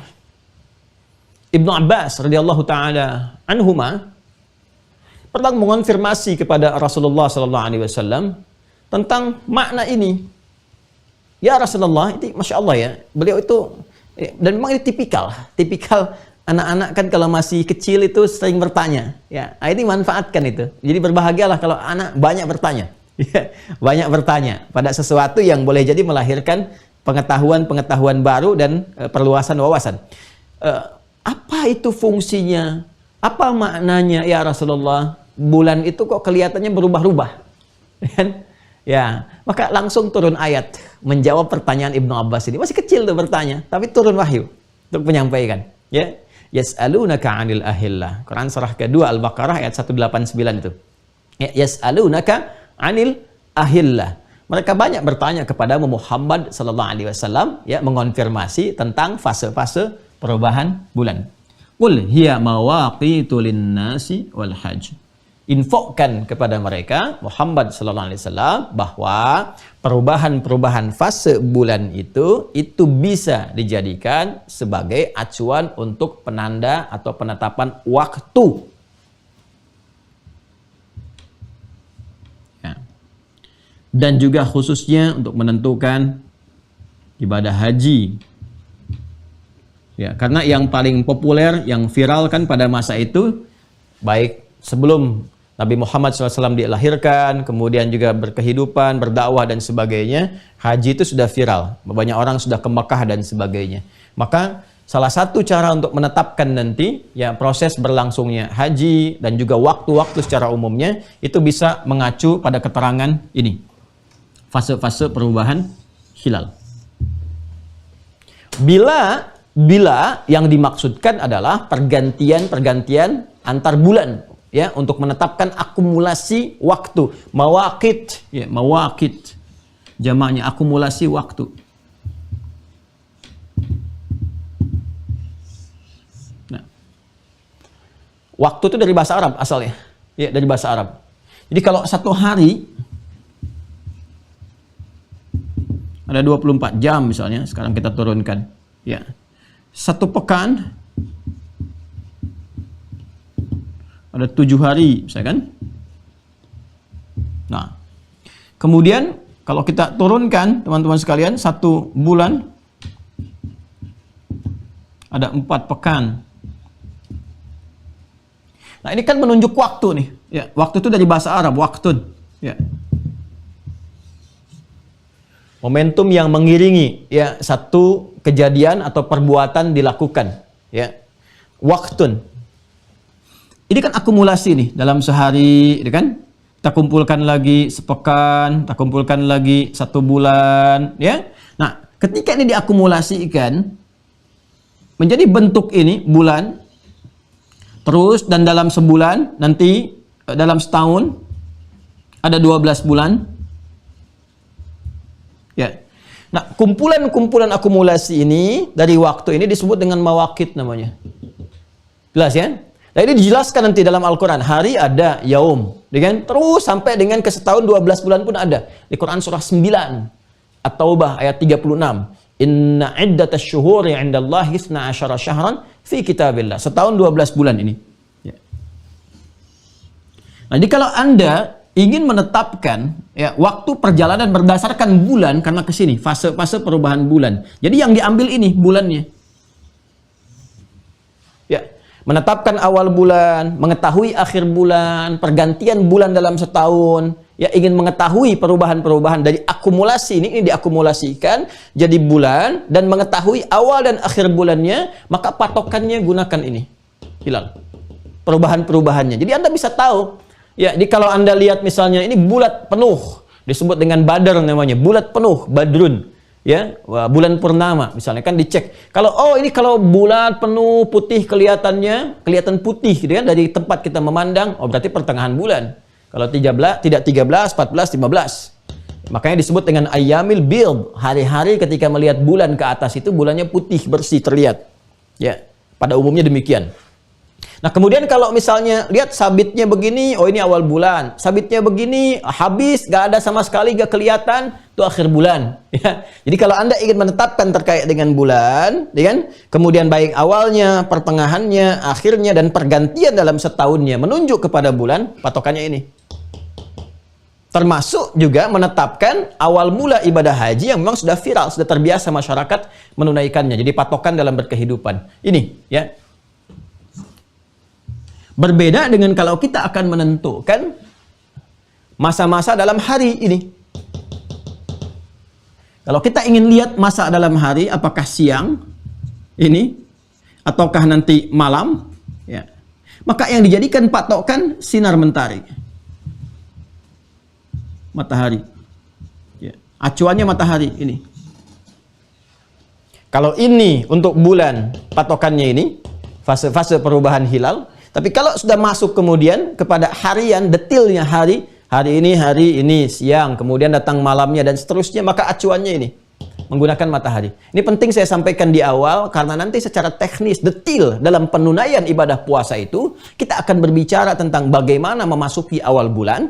Ibnu Abbas radhiyallahu taala anhuma pernah mengonfirmasi kepada Rasulullah SAW tentang makna ini. Ya Rasulullah, itu Masya Allah ya, beliau itu, dan memang ini tipikal anak-anak kan kalau masih kecil itu sering bertanya. Ya, ini manfaatkan itu. Jadi berbahagialah kalau anak banyak bertanya. Ya, banyak bertanya pada sesuatu yang boleh jadi melahirkan pengetahuan baru dan perluasan wawasan. Apa itu fungsinya? Apa maknanya ya Rasulullah? Bulan itu kok kelihatannya berubah-ubah, ya, maka langsung turun ayat menjawab pertanyaan Ibnu Abbas ini. Masih kecil tuh bertanya, tapi turun wahyu untuk menyampaikan. Ya, yas'alunaka 'anil ahillah. Quran surah kedua Al-Baqarah ayat 189 itu. Ya, yas'alunaka 'anil ahillah. Mereka banyak bertanya kepada Muhammad sallallahu alaihi wasallam ya, mengonfirmasi tentang fase-fase perubahan bulan. Qul hiya mawaqitu lin-nasi wal hajj. Infokan kepada mereka Muhammad sallallahu alaihi wasallam bahwa perubahan-perubahan fase bulan itu bisa dijadikan sebagai acuan untuk penanda atau penetapan waktu. Dan juga khususnya untuk menentukan ibadah haji. Ya, karena yang paling populer, yang viral kan pada masa itu, baik sebelum Nabi Muhammad SAW dilahirkan, kemudian juga berkehidupan, berdakwah dan sebagainya, haji itu sudah viral. Banyak orang sudah ke Mekah dan sebagainya. Maka salah satu cara untuk menetapkan nanti ya proses berlangsungnya haji dan juga waktu-waktu secara umumnya itu bisa mengacu pada keterangan ini. Fase-fase perubahan hilal. Bila yang dimaksudkan adalah pergantian antar bulan ya, untuk menetapkan akumulasi waktu, mawaqit ya, mawaqit jamaknya akumulasi waktu. Nah, waktu itu dari bahasa Arab asalnya ya, dari bahasa Arab. Jadi kalau satu hari ada 24 jam misalnya, sekarang kita turunkan ya, satu pekan ada 7 hari misalkan. Nah, kemudian kalau kita turunkan teman-teman sekalian, satu bulan ada 4 pekan. Nah, ini kan menunjuk waktu nih ya, waktu itu dari bahasa Arab waktun ya, momentum yang mengiringi ya satu kejadian atau perbuatan dilakukan ya, waktun. Ini kan akumulasi nih dalam sehari, ya kan? Kita kumpulkan lagi sepekan, kita kumpulkan lagi 1 bulan, ya. Nah, ketika ini diakumulasikan menjadi bentuk ini bulan, terus dan dalam sebulan nanti dalam setahun ada 12 bulan. Ya. Nah, kumpulan-kumpulan akumulasi ini dari waktu ini disebut dengan mawaqit namanya. Jelas ya? Nah, ini dijelaskan nanti dalam Al-Quran. Hari ada yaum, dengan terus sampai dengan ke setahun 12 bulan pun ada. Di Quran surah 9 At-Taubah ayat 36. Inna iddatasy syuhuri 'indallahi 12 syahran fi kitabillah. Setahun 12 bulan ini. Ya. Nah, jadi kalau Anda ingin menetapkan ya waktu perjalanan berdasarkan bulan, karena ke sini fase-fase perubahan bulan. Jadi yang diambil ini bulannya. Ya, menetapkan awal bulan, mengetahui akhir bulan, pergantian bulan dalam setahun, ya ingin mengetahui perubahan-perubahan dari akumulasi ini diakumulasikan jadi bulan dan mengetahui awal dan akhir bulannya, maka patokannya gunakan ini. Hilal. Perubahan-perubahannya. Jadi Anda bisa tahu. Ya, jadi kalau Anda lihat misalnya ini bulat penuh, disebut dengan badar namanya, bulat penuh, badrun. Ya, bulan purnama misalnya kan dicek. Kalau ini kalau bulat penuh putih kelihatan putih gitu kan dari tempat kita memandang, berarti pertengahan bulan. Kalau 13, tidak 13, 14, 15. Makanya disebut dengan ayyamil bid, hari-hari ketika melihat bulan ke atas itu bulannya putih bersih terlihat. Ya, pada umumnya demikian. Nah, kemudian kalau misalnya lihat sabitnya begini, ini awal bulan. Sabitnya begini, habis, gak ada sama sekali, gak kelihatan, itu akhir bulan. Ya. Jadi kalau Anda ingin menetapkan terkait dengan bulan, ya kan? Kemudian baik awalnya, pertengahannya, akhirnya, dan pergantian dalam setahunnya menunjuk kepada bulan, patokannya ini. Termasuk juga menetapkan awal mula ibadah haji yang memang sudah viral, sudah terbiasa masyarakat menunaikannya. Jadi patokan dalam berkehidupan. Ini, ya. Berbeda dengan kalau kita akan menentukan masa-masa dalam hari ini. Kalau kita ingin lihat masa dalam hari, apakah siang ini, ataukah nanti malam, ya. Maka yang dijadikan patokan sinar mentari. Matahari. Ya. Acuannya matahari ini. Kalau ini untuk bulan, patokannya ini, fase-fase perubahan hilal. Tapi kalau sudah masuk kemudian kepada harian, detailnya hari ini, siang, kemudian datang malamnya dan seterusnya, maka acuannya ini menggunakan matahari. Ini penting saya sampaikan di awal karena nanti secara teknis, detail dalam penunaian ibadah puasa itu, kita akan berbicara tentang bagaimana memasuki awal bulan.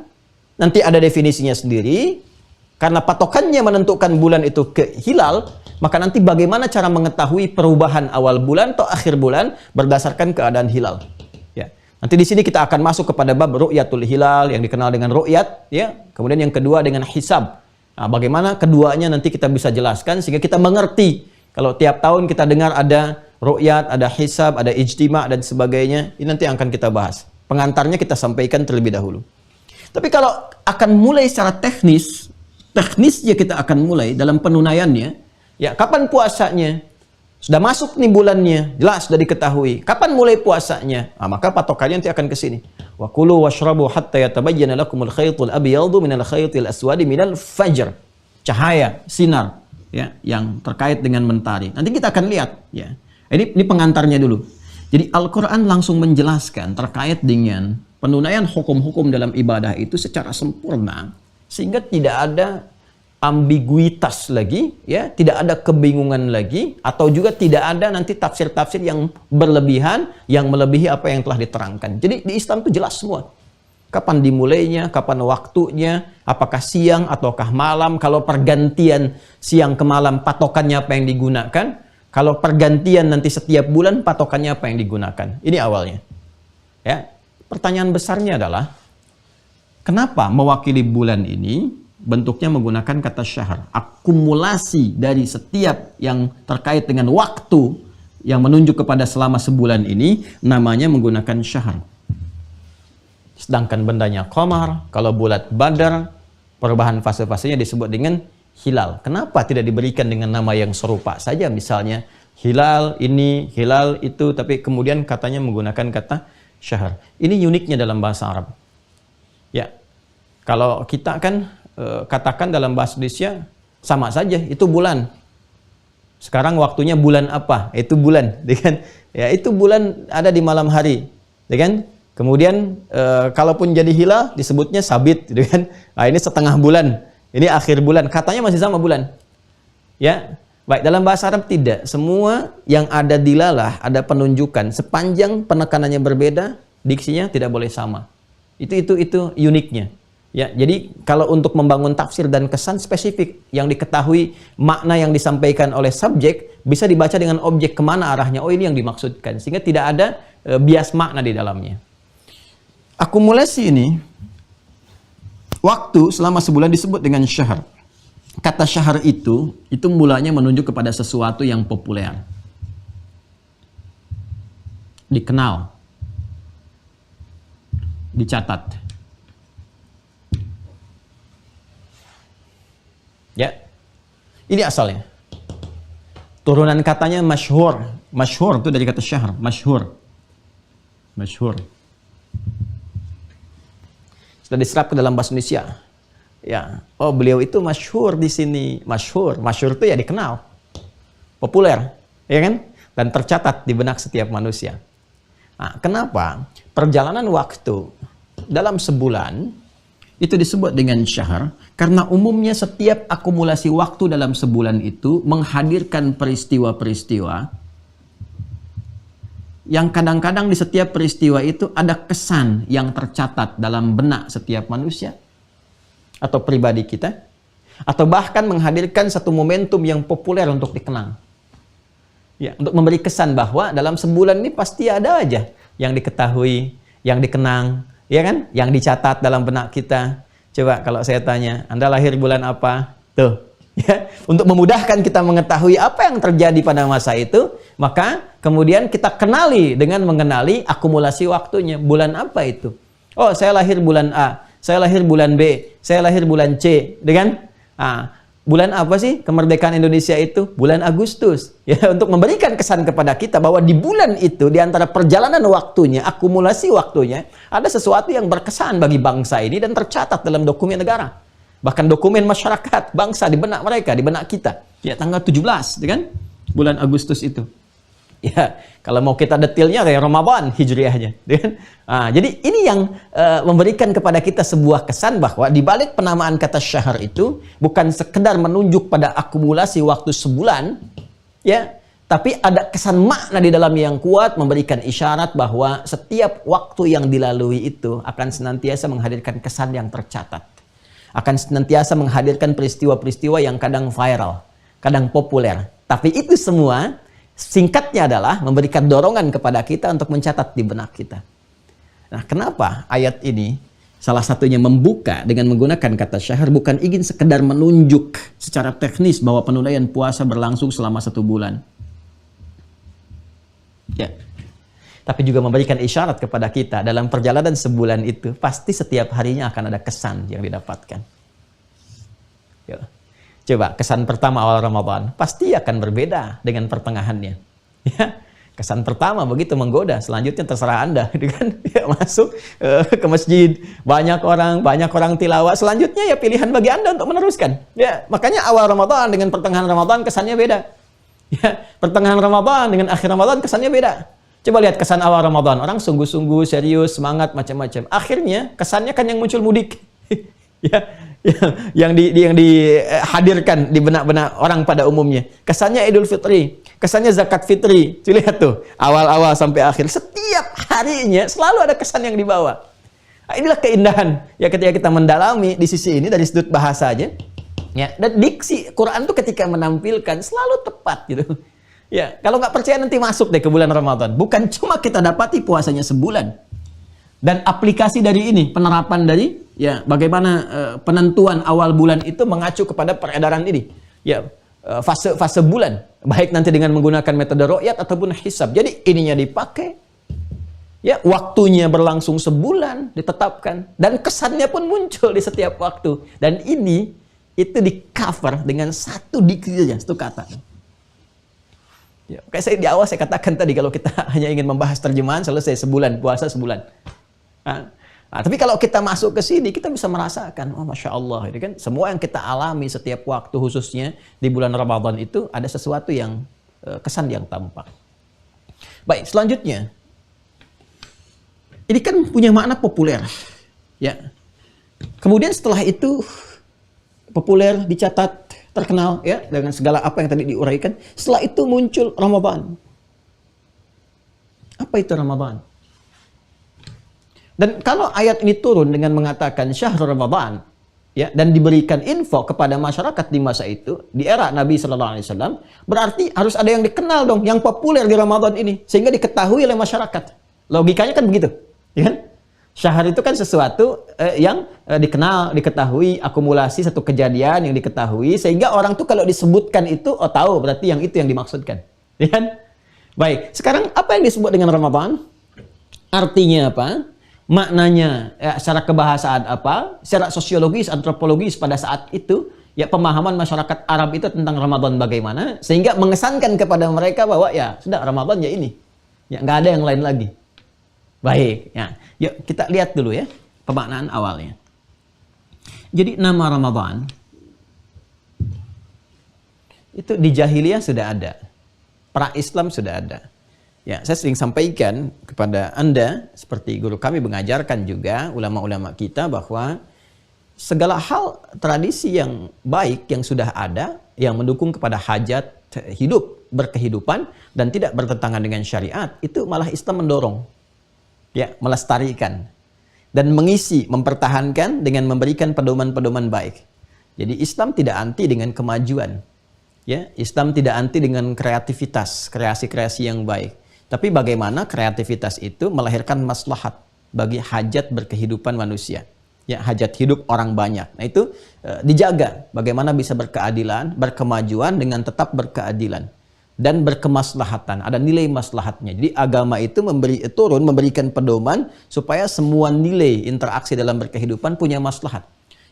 Nanti ada definisinya sendiri. Karena patokannya menentukan bulan itu ke hilal, maka nanti bagaimana cara mengetahui perubahan awal bulan atau akhir bulan berdasarkan keadaan hilal. Ya. Nanti di sini kita akan masuk kepada bab ru'yatul hilal yang dikenal dengan ru'yat, ya. Kemudian yang kedua dengan hisab. Nah, bagaimana keduanya nanti kita bisa jelaskan sehingga kita mengerti. Kalau tiap tahun kita dengar ada ru'yat, ada hisab, ada ijtima dan sebagainya, ini nanti akan kita bahas. Pengantarnya kita sampaikan terlebih dahulu. Tapi kalau akan mulai secara teknisnya kita akan mulai dalam penunaiannya. Ya, kapan puasanya? Sudah masuk nih bulannya, jelas sudah diketahui. Kapan mulai puasanya? Nah, maka patokannya nanti akan ke sini. Wa kulu washrabu hatta yatabayyana lakumul khaytul abyadu minal khaytil aswadi minal fajr. Cahaya, sinar, ya, yang terkait dengan mentari. Nanti kita akan lihat, ya. Ini pengantarnya dulu. Jadi Al-Qur'an langsung menjelaskan terkait dengan penunaian hukum-hukum dalam ibadah itu secara sempurna sehingga tidak ada ambiguitas lagi, ya, tidak ada kebingungan lagi, atau juga tidak ada nanti tafsir-tafsir yang berlebihan, yang melebihi apa yang telah diterangkan. Jadi di Islam itu jelas semua. Kapan dimulainya, kapan waktunya, apakah siang ataukah malam, kalau pergantian siang ke malam patokannya apa yang digunakan, kalau pergantian nanti setiap bulan patokannya apa yang digunakan. Ini awalnya. Ya, pertanyaan besarnya adalah kenapa mewakili bulan ini bentuknya menggunakan kata syahr. Akumulasi dari setiap yang terkait dengan waktu yang menunjuk kepada selama sebulan ini namanya menggunakan syahr. Sedangkan bendanya qamar, kalau bulat badar, perubahan fase-fasenya disebut dengan hilal. Kenapa tidak diberikan dengan nama yang serupa saja, misalnya hilal ini, hilal itu, tapi kemudian katanya menggunakan kata syahr. Ini uniknya dalam bahasa Arab. Ya, kalau kita kan katakan dalam bahasa Indonesia sama saja, itu bulan. Sekarang waktunya bulan apa? Itu bulan, kan? Ya, itu bulan ada di malam hari, kan? Kemudian kalaupun jadi hilal disebutnya sabit, kan? Nah, ini setengah bulan, ini akhir bulan, katanya masih sama bulan. Ya, baik, dalam bahasa Arab tidak. Semua yang ada dilalah, ada penunjukan, sepanjang penekanannya berbeda, diksinya tidak boleh sama. Itu uniknya. Ya, jadi kalau untuk membangun tafsir dan kesan spesifik yang diketahui makna yang disampaikan oleh subjek bisa dibaca dengan objek kemana arahnya. Oh, ini yang dimaksudkan, sehingga tidak ada bias makna di dalamnya. Akumulasi ini waktu selama sebulan disebut dengan syahr. Kata syahr itu mulanya menunjuk kepada sesuatu yang populer, dikenal, dicatat. Ya, ini asalnya. Turunan katanya masyhur. Masyhur itu dari kata syahr, masyhur. Masyhur. Sudah diserap ke dalam bahasa Indonesia. Ya, oh beliau itu masyhur di sini. Masyhur itu ya dikenal, populer, ya kan? Dan tercatat di benak setiap manusia. Nah, kenapa perjalanan waktu dalam sebulan itu disebut dengan syahr? Karena umumnya setiap akumulasi waktu dalam sebulan itu menghadirkan peristiwa-peristiwa yang kadang-kadang di setiap peristiwa itu ada kesan yang tercatat dalam benak setiap manusia atau pribadi kita, atau bahkan menghadirkan satu momentum yang populer untuk dikenang. Ya, untuk memberi kesan bahwa dalam sebulan ini pasti ada aja yang diketahui, yang dikenang, ya kan? Yang dicatat dalam benak kita. Coba kalau saya tanya, Anda lahir bulan apa? Tuh, ya. Untuk memudahkan kita mengetahui apa yang terjadi pada masa itu, maka kemudian kita kenali dengan mengenali akumulasi waktunya. Bulan apa itu? Oh, saya lahir bulan A, saya lahir bulan B, saya lahir bulan C, kan? Bulan apa sih kemerdekaan Indonesia itu? Bulan Agustus. Ya, untuk memberikan kesan kepada kita bahwa di bulan itu, di antara perjalanan waktunya, akumulasi waktunya, ada sesuatu yang berkesan bagi bangsa ini dan tercatat dalam dokumen negara. Bahkan dokumen masyarakat, bangsa di benak mereka, di benak kita. Ya, tanggal 17, kan? Bulan Agustus itu. Ya, kalau mau kita detailnya kayak Ramadan hijriahnya. Jadi ini yang memberikan kepada kita sebuah kesan bahwa di balik penamaan kata syahr itu bukan sekedar menunjuk pada akumulasi waktu sebulan, ya, tapi ada kesan makna di dalam yang kuat, memberikan isyarat bahwa setiap waktu yang dilalui itu akan senantiasa menghadirkan kesan yang tercatat. Akan senantiasa menghadirkan peristiwa-peristiwa yang kadang viral, kadang populer. Tapi itu semua singkatnya adalah memberikan dorongan kepada kita untuk mencatat di benak kita. Nah, kenapa ayat ini salah satunya membuka dengan menggunakan kata syahr bukan ingin sekedar menunjuk secara teknis bahwa penunaian puasa berlangsung selama 1 bulan. Ya. Tapi juga memberikan isyarat kepada kita dalam perjalanan sebulan itu pasti setiap harinya akan ada kesan yang didapatkan. Ya. Coba kesan pertama awal Ramadan pasti akan berbeda dengan pertengahannya. Ya, kesan pertama begitu menggoda, selanjutnya terserah Anda, kan? Ya, masuk ke masjid, banyak orang tilawah, selanjutnya ya pilihan bagi Anda untuk meneruskan. Ya, makanya awal Ramadan dengan pertengahan Ramadan kesannya beda. Ya, pertengahan Ramadan dengan akhir Ramadan kesannya beda. Coba lihat kesan awal Ramadan, orang sungguh-sungguh, serius, semangat, macam-macam. Akhirnya kesannya kan yang muncul mudik. Ya. Yang dihadirkan di benak-benak orang pada umumnya. Kesannya Idul Fitri, kesannya zakat fitri. Lihat tuh, awal-awal sampai akhir. Setiap harinya selalu ada kesan yang dibawa. Nah, inilah keindahan ya ketika kita mendalami di sisi ini dari sudut bahasanya. Ya, dan diksi Quran tuh ketika menampilkan selalu tepat gitu. Ya, kalau nggak percaya nanti masuk deh ke bulan Ramadan. Bukan cuma kita dapati puasanya sebulan. Dan aplikasi dari ini, penerapan dari ya bagaimana penentuan awal bulan itu mengacu kepada peredaran ini. Ya, fase bulan, baik nanti dengan menggunakan metode ru'yat ataupun hisab. Jadi ininya dipakai. Ya, waktunya berlangsung sebulan ditetapkan dan kesannya pun muncul di setiap waktu. Dan ini itu di-cover dengan satu diksi saja, satu kata. Ya, kayak saya di awal saya katakan tadi kalau kita hanya ingin membahas terjemahan selesai sebulan, puasa sebulan. Nah, tapi kalau kita masuk ke sini, kita bisa merasakan, oh Masya Allah, itu kan semua yang kita alami setiap waktu khususnya di bulan Ramadan itu ada sesuatu yang kesan yang tampak. Baik, selanjutnya, ini kan punya makna populer, ya. Kemudian setelah itu populer, dicatat, terkenal, ya, dengan segala apa yang tadi diuraikan. Setelah itu muncul Ramadan. Apa itu Ramadan? Dan kalau ayat ini turun dengan mengatakan syahrul Ramadan, ya, dan diberikan info kepada masyarakat di masa itu, di era Nabi Sallallahu Alaihi Wasallam, berarti harus ada yang dikenal dong, yang populer di Ramadan ini, sehingga diketahui oleh masyarakat. Logikanya kan begitu, ya kan? Syahr itu kan sesuatu yang dikenal, diketahui, akumulasi satu kejadian yang diketahui, sehingga orang tuh kalau disebutkan itu, oh tahu berarti yang itu yang dimaksudkan, ya kan? Baik, sekarang apa yang disebut dengan Ramadan? Artinya apa? Maknanya ya, secara kebahasaan apa, secara sosiologis, antropologis pada saat itu, ya pemahaman masyarakat Arab itu tentang Ramadan bagaimana, sehingga mengesankan kepada mereka bahwa ya sudah Ramadan ya ini, ya nggak ada yang lain lagi. Baik, ya, yuk kita lihat dulu ya pemaknaan awalnya. Jadi nama Ramadan itu di jahiliyah sudah ada, pra Islam sudah ada. Ya, saya sering sampaikan kepada Anda, seperti guru kami mengajarkan juga, ulama-ulama kita, bahwa segala hal tradisi yang baik yang sudah ada, yang mendukung kepada hajat hidup, berkehidupan, dan tidak bertentangan dengan syariat, itu malah Islam mendorong, ya, melestarikan, dan mengisi, mempertahankan dengan memberikan pedoman-pedoman baik. Jadi Islam tidak anti dengan kemajuan, ya, Islam tidak anti dengan kreativitas, kreasi-kreasi yang baik. Tapi bagaimana kreativitas itu melahirkan maslahat bagi hajat berkehidupan manusia. Ya, hajat hidup orang banyak. Nah itu dijaga. Bagaimana bisa berkeadilan, berkemajuan dengan tetap berkeadilan. Dan berkemaslahatan. Ada nilai maslahatnya. Jadi agama itu memberikan pedoman supaya semua nilai interaksi dalam berkehidupan punya maslahat.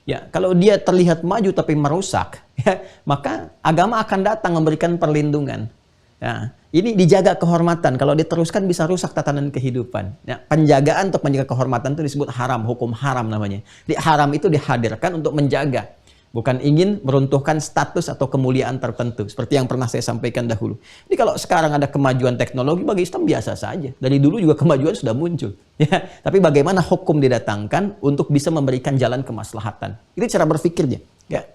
Ya, kalau dia terlihat maju tapi merusak, ya, maka agama akan datang memberikan perlindungan. Ya, ini dijaga kehormatan. Kalau diteruskan bisa rusak tatanan kehidupan. Ya, penjagaan untuk menjaga kehormatan itu disebut haram, hukum haram namanya. Di haram itu dihadirkan untuk menjaga. bukan ingin meruntuhkan status atau kemuliaan tertentu seperti yang pernah saya sampaikan dahulu. Jadi kalau sekarang ada kemajuan teknologi bagi Islam biasa saja. Dari dulu juga kemajuan sudah muncul, ya. Tapi bagaimana hukum didatangkan untuk bisa memberikan jalan kemaslahatan. Itu cara berpikirnya, ya.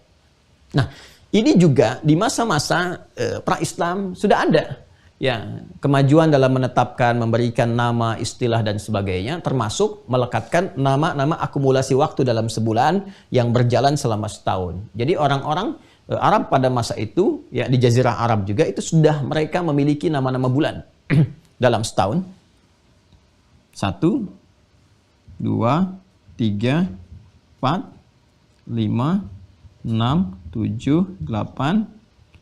Nah, ini juga di masa-masa pra-Islam sudah ada. Ya, kemajuan dalam menetapkan, memberikan nama, istilah, dan sebagainya, termasuk melekatkan nama-nama akumulasi waktu dalam sebulan yang berjalan selama setahun. Jadi orang-orang Arab pada masa itu, ya di Jazirah Arab juga, itu sudah mereka memiliki nama-nama bulan dalam setahun. 1, 2, 3, 4, 5, 6, 7, 8,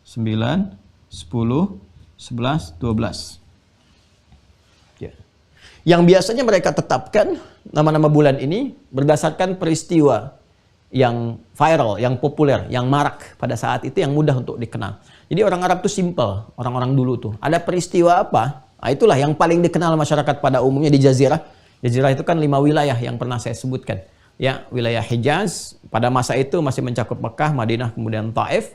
9, 10, 11, 12. Ya. Yang biasanya mereka tetapkan nama-nama bulan ini berdasarkan peristiwa yang viral, yang populer, yang marak pada saat itu, yang mudah untuk dikenal. Jadi orang Arab itu simple, orang-orang dulu tuh. Ada peristiwa apa? Nah, itulah yang paling dikenal masyarakat pada umumnya di Jazirah. Jazirah itu kan 5 wilayah yang pernah saya sebutkan. Ya, wilayah Hijaz pada masa itu masih mencakup Mekah, Madinah, kemudian Taif.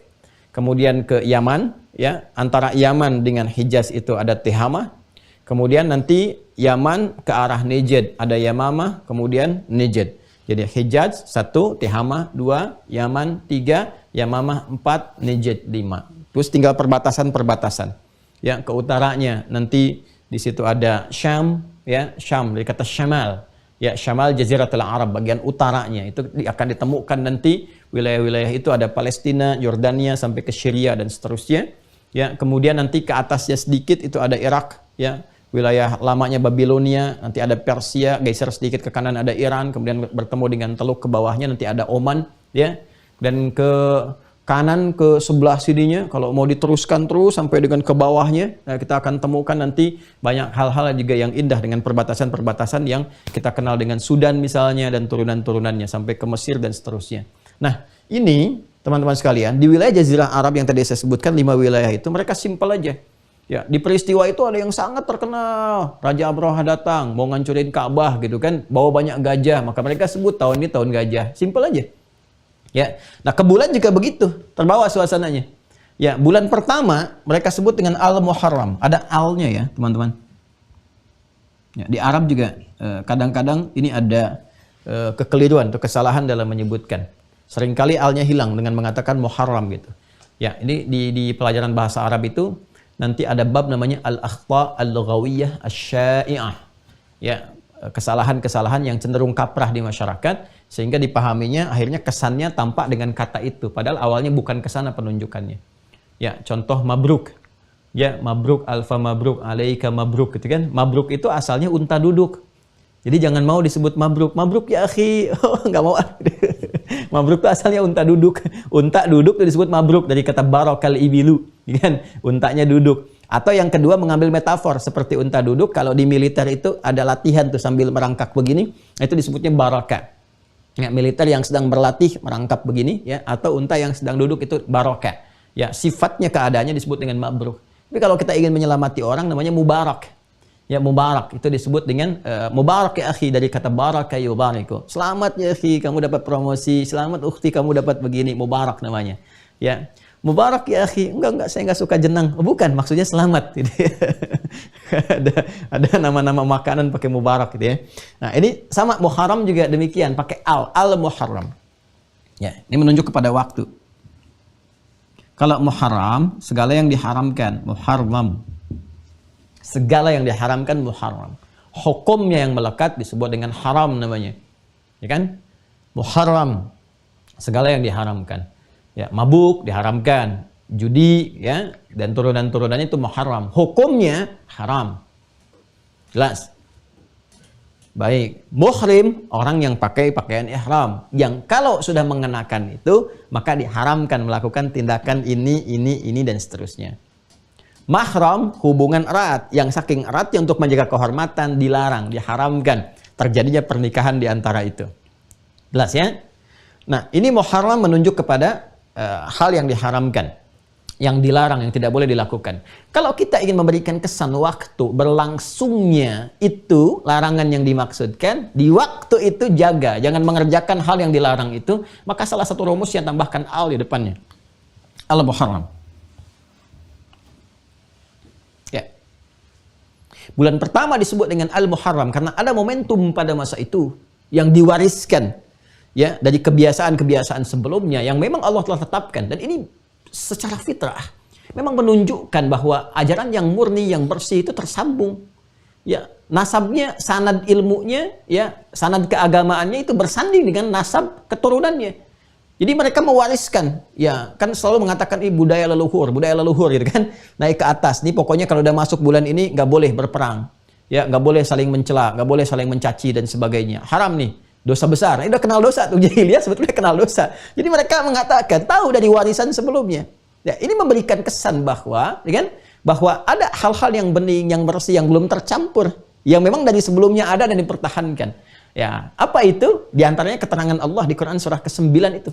Kemudian ke Yaman, ya, antara Yaman dengan Hijaz itu ada Tihama. Kemudian nanti Yaman ke arah Najd ada Yamamah, kemudian Najd. Jadi Hijaz 1, Tihama 2, Yaman 3, Yamamah 4, Najd 5. Terus tinggal perbatasan-perbatasan. Ya, ke utaranya nanti di situ ada Syam, ya, Syam dari kata Syamal. Ya, Syamal Jaziratul Arab, bagian utaranya itu akan ditemukan nanti wilayah-wilayah itu ada Palestina, Yordania sampai ke Syria dan seterusnya. Ya, kemudian nanti ke atasnya sedikit itu ada Irak, ya, wilayah lamanya Babilonia, nanti ada Persia, geser sedikit ke kanan ada Iran, kemudian bertemu dengan Teluk, ke bawahnya nanti ada Oman, ya. Dan ke kanan ke sebelah sininya, kalau mau diteruskan terus sampai dengan ke bawahnya, nah kita akan temukan nanti banyak hal-hal juga yang indah dengan perbatasan-perbatasan yang kita kenal dengan Sudan misalnya dan turunan-turunannya sampai ke Mesir dan seterusnya. Nah, ini teman-teman sekalian, di wilayah Jazirah Arab yang tadi saya sebutkan 5 wilayah itu mereka simpel aja. Ya, di peristiwa itu ada yang sangat terkenal. Raja Abraha datang mau ngancurin Ka'bah gitu kan, bawa banyak gajah, maka mereka sebut tahun ini tahun gajah. Simpel aja. Ya, nah ke bulan juga begitu, terbawa suasananya. Ya, bulan pertama mereka sebut dengan Al-Muharram. Ada al-nya ya, teman-teman. Ya, di Arab juga kadang-kadang ini ada kekeliruan atau kesalahan dalam menyebutkan. Seringkali al-nya hilang dengan mengatakan Muharram gitu. Ya, ini di pelajaran bahasa Arab itu nanti ada bab namanya Al-Akhta' Al-Lughawiyah Asy-Sya'i'ah. Ya, kesalahan-kesalahan yang cenderung kaprah di masyarakat sehingga dipahaminya akhirnya kesannya tampak dengan kata itu padahal awalnya bukan kesana penunjukannya. Ya, contoh mabruk. Ya, mabruk, alfa mabruk, alaika mabruk gitu kan. Mabruk itu asalnya unta duduk. Jadi jangan mau disebut mabruk. Mabruk ya akhi. Oh, enggak mau. Mabruk itu asalnya unta duduk. Unta duduk itu disebut mabruk dari kata barakal ibilu, kan? Untanya duduk. Atau yang kedua mengambil metafor seperti unta duduk, kalau di militer itu ada latihan tuh sambil merangkak begini, itu disebutnya baraka. Ya, militer yang sedang berlatih merangkap begini, ya, atau unta yang sedang duduk itu baraka. Ya, sifatnya keadaannya disebut dengan mabruk. Tapi kalau kita ingin menyelamati orang namanya mubarak. Ya, mubarak itu disebut dengan mubarak ya akhi dari kata baraka yubariku. Selamat ya akhi, kamu dapat promosi. Selamat ukhti, kamu dapat begini. Mubarak namanya. Ya. Mubarak ya akhi. Enggak, saya enggak suka jenang. Oh, bukan, maksudnya selamat gitu ya. ada nama-nama makanan pakai mubarak gitu ya. Nah, ini sama Muharram juga demikian, pakai al-Muharram. Ya, ini menunjuk kepada waktu. Kalau Muharram, segala yang diharamkan, Muharram. Segala yang diharamkan Muharram. Hukumnya yang melekat disebut dengan haram namanya. Ya kan? Muharram. Segala yang diharamkan. Ya, mabuk diharamkan, judi ya dan turunan-turunannya itu muharram. Hukumnya haram. Jelas. Baik, muhrim orang yang pakai pakaian ihram yang kalau sudah mengenakan itu maka diharamkan melakukan tindakan ini dan seterusnya. Mahram hubungan erat yang saking eratnya untuk menjaga kehormatan dilarang, diharamkan terjadinya pernikahan di antara itu. Jelas ya? Nah, ini Muharram menunjuk kepada hal yang diharamkan. yang dilarang, yang tidak boleh dilakukan. Kalau kita ingin memberikan kesan waktu berlangsungnya itu larangan yang dimaksudkan, di waktu itu jaga, jangan mengerjakan hal yang dilarang itu, maka salah satu rumusnya tambahkan al di depannya. Al-Muharram. Ya. Bulan pertama disebut dengan Al-Muharram karena ada momentum pada masa itu yang diwariskan ya dari kebiasaan-kebiasaan sebelumnya yang memang Allah telah tetapkan, dan ini secara fitrah memang menunjukkan bahwa ajaran yang murni, yang bersih itu tersambung. Ya, nasabnya, sanad ilmunya, ya, sanad keagamaannya itu bersanding dengan nasab keturunannya. Jadi mereka mewariskan, ya, kan selalu mengatakan ini budaya leluhur gitu kan, naik ke atas. Ini pokoknya kalau udah masuk bulan ini nggak boleh berperang, ya, nggak boleh saling mencela, nggak boleh saling mencaci dan sebagainya. Haram nih, dosa besar. Ini udah kenal dosa tuh, jahiliyah sebetulnya kenal dosa. Jadi mereka mengatakan tahu dari warisan sebelumnya. Ya, ini memberikan kesan bahwa, ya kan, bahwa ada hal-hal yang bening, yang bersih, yang belum tercampur, yang memang dari sebelumnya ada dan dipertahankan. Ya, apa itu? Di antaranya keterangan Allah di Quran surah ke-9 itu.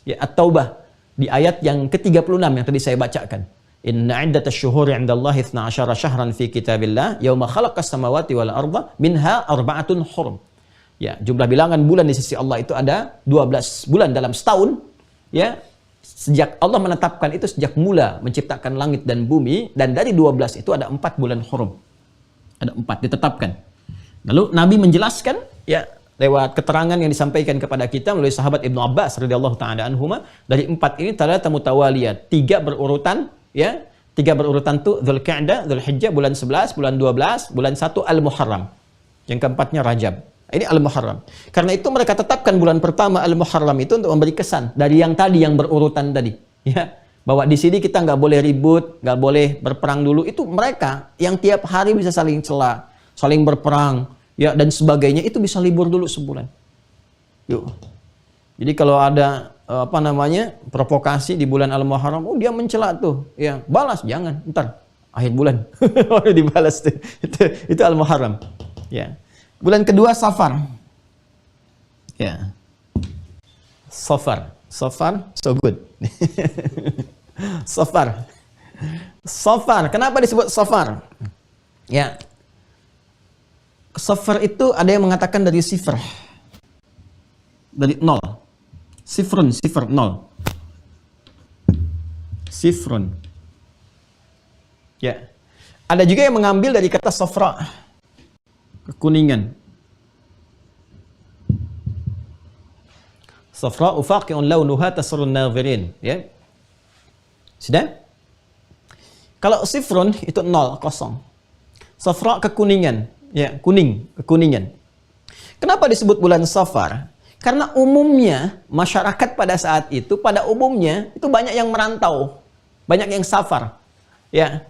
Ya, At-Taubah di ayat yang ke-36 yang tadi saya bacakan. Inna 'iddatash syuhuri 'indallahi 12 syahran fi kitabillah yauma khalaqas samawati wal arda minha arba'atun hurum. Ya, jumlah bilangan bulan di sisi Allah itu ada 12 bulan dalam setahun. Ya, sejak Allah menetapkan itu sejak mula menciptakan langit dan bumi, dan dari 12 itu ada 4 bulan hurum. Ada 4 ditetapkan. Lalu Nabi menjelaskan ya lewat keterangan yang disampaikan kepada kita melalui sahabat Ibnu Abbas radhiyallahu taala anhuma, dari 4 ini talata mutawaliyah, 3 berurutan ya. 3 berurutan tuh Dzulqa'dah, Dzulhijjah, bulan 11, bulan 12, bulan 1 Al-Muharram. Yang keempatnya Rajab. Ini Al-Muharram. Karena itu mereka tetapkan bulan pertama Al-Muharram itu untuk memberi kesan dari yang tadi yang berurutan tadi, ya. Bahwa di sini kita nggak boleh ribut, nggak boleh berperang dulu. Itu mereka yang tiap hari bisa saling cela, saling berperang, ya, dan sebagainya, itu bisa libur dulu sebulan. Yuk. Jadi kalau ada provokasi di bulan Al-Muharram, oh dia mencela tuh, ya, balas, jangan, ntar akhir bulan dibalas tuh. Itu Al-Muharram. Ya. Bulan kedua Safar. Ya. Safar, so good. Safar. Kenapa disebut Safar? Ya. Safar itu ada yang mengatakan dari sifr. Dari 0. Sifr 0. Sifrun. Ya. Ada juga yang mengambil dari kata safra. Kekuningan. Safra ufaqi'un launuha tasurrun nadhirin, ya. Sudah? Kalau sifrun itu 0, kosong. Safra kekuningan, ya, kuning, kekuningan. Kenapa disebut bulan Safar? Karena umumnya masyarakat pada saat itu, pada umumnya itu banyak yang merantau, banyak yang safar, ya.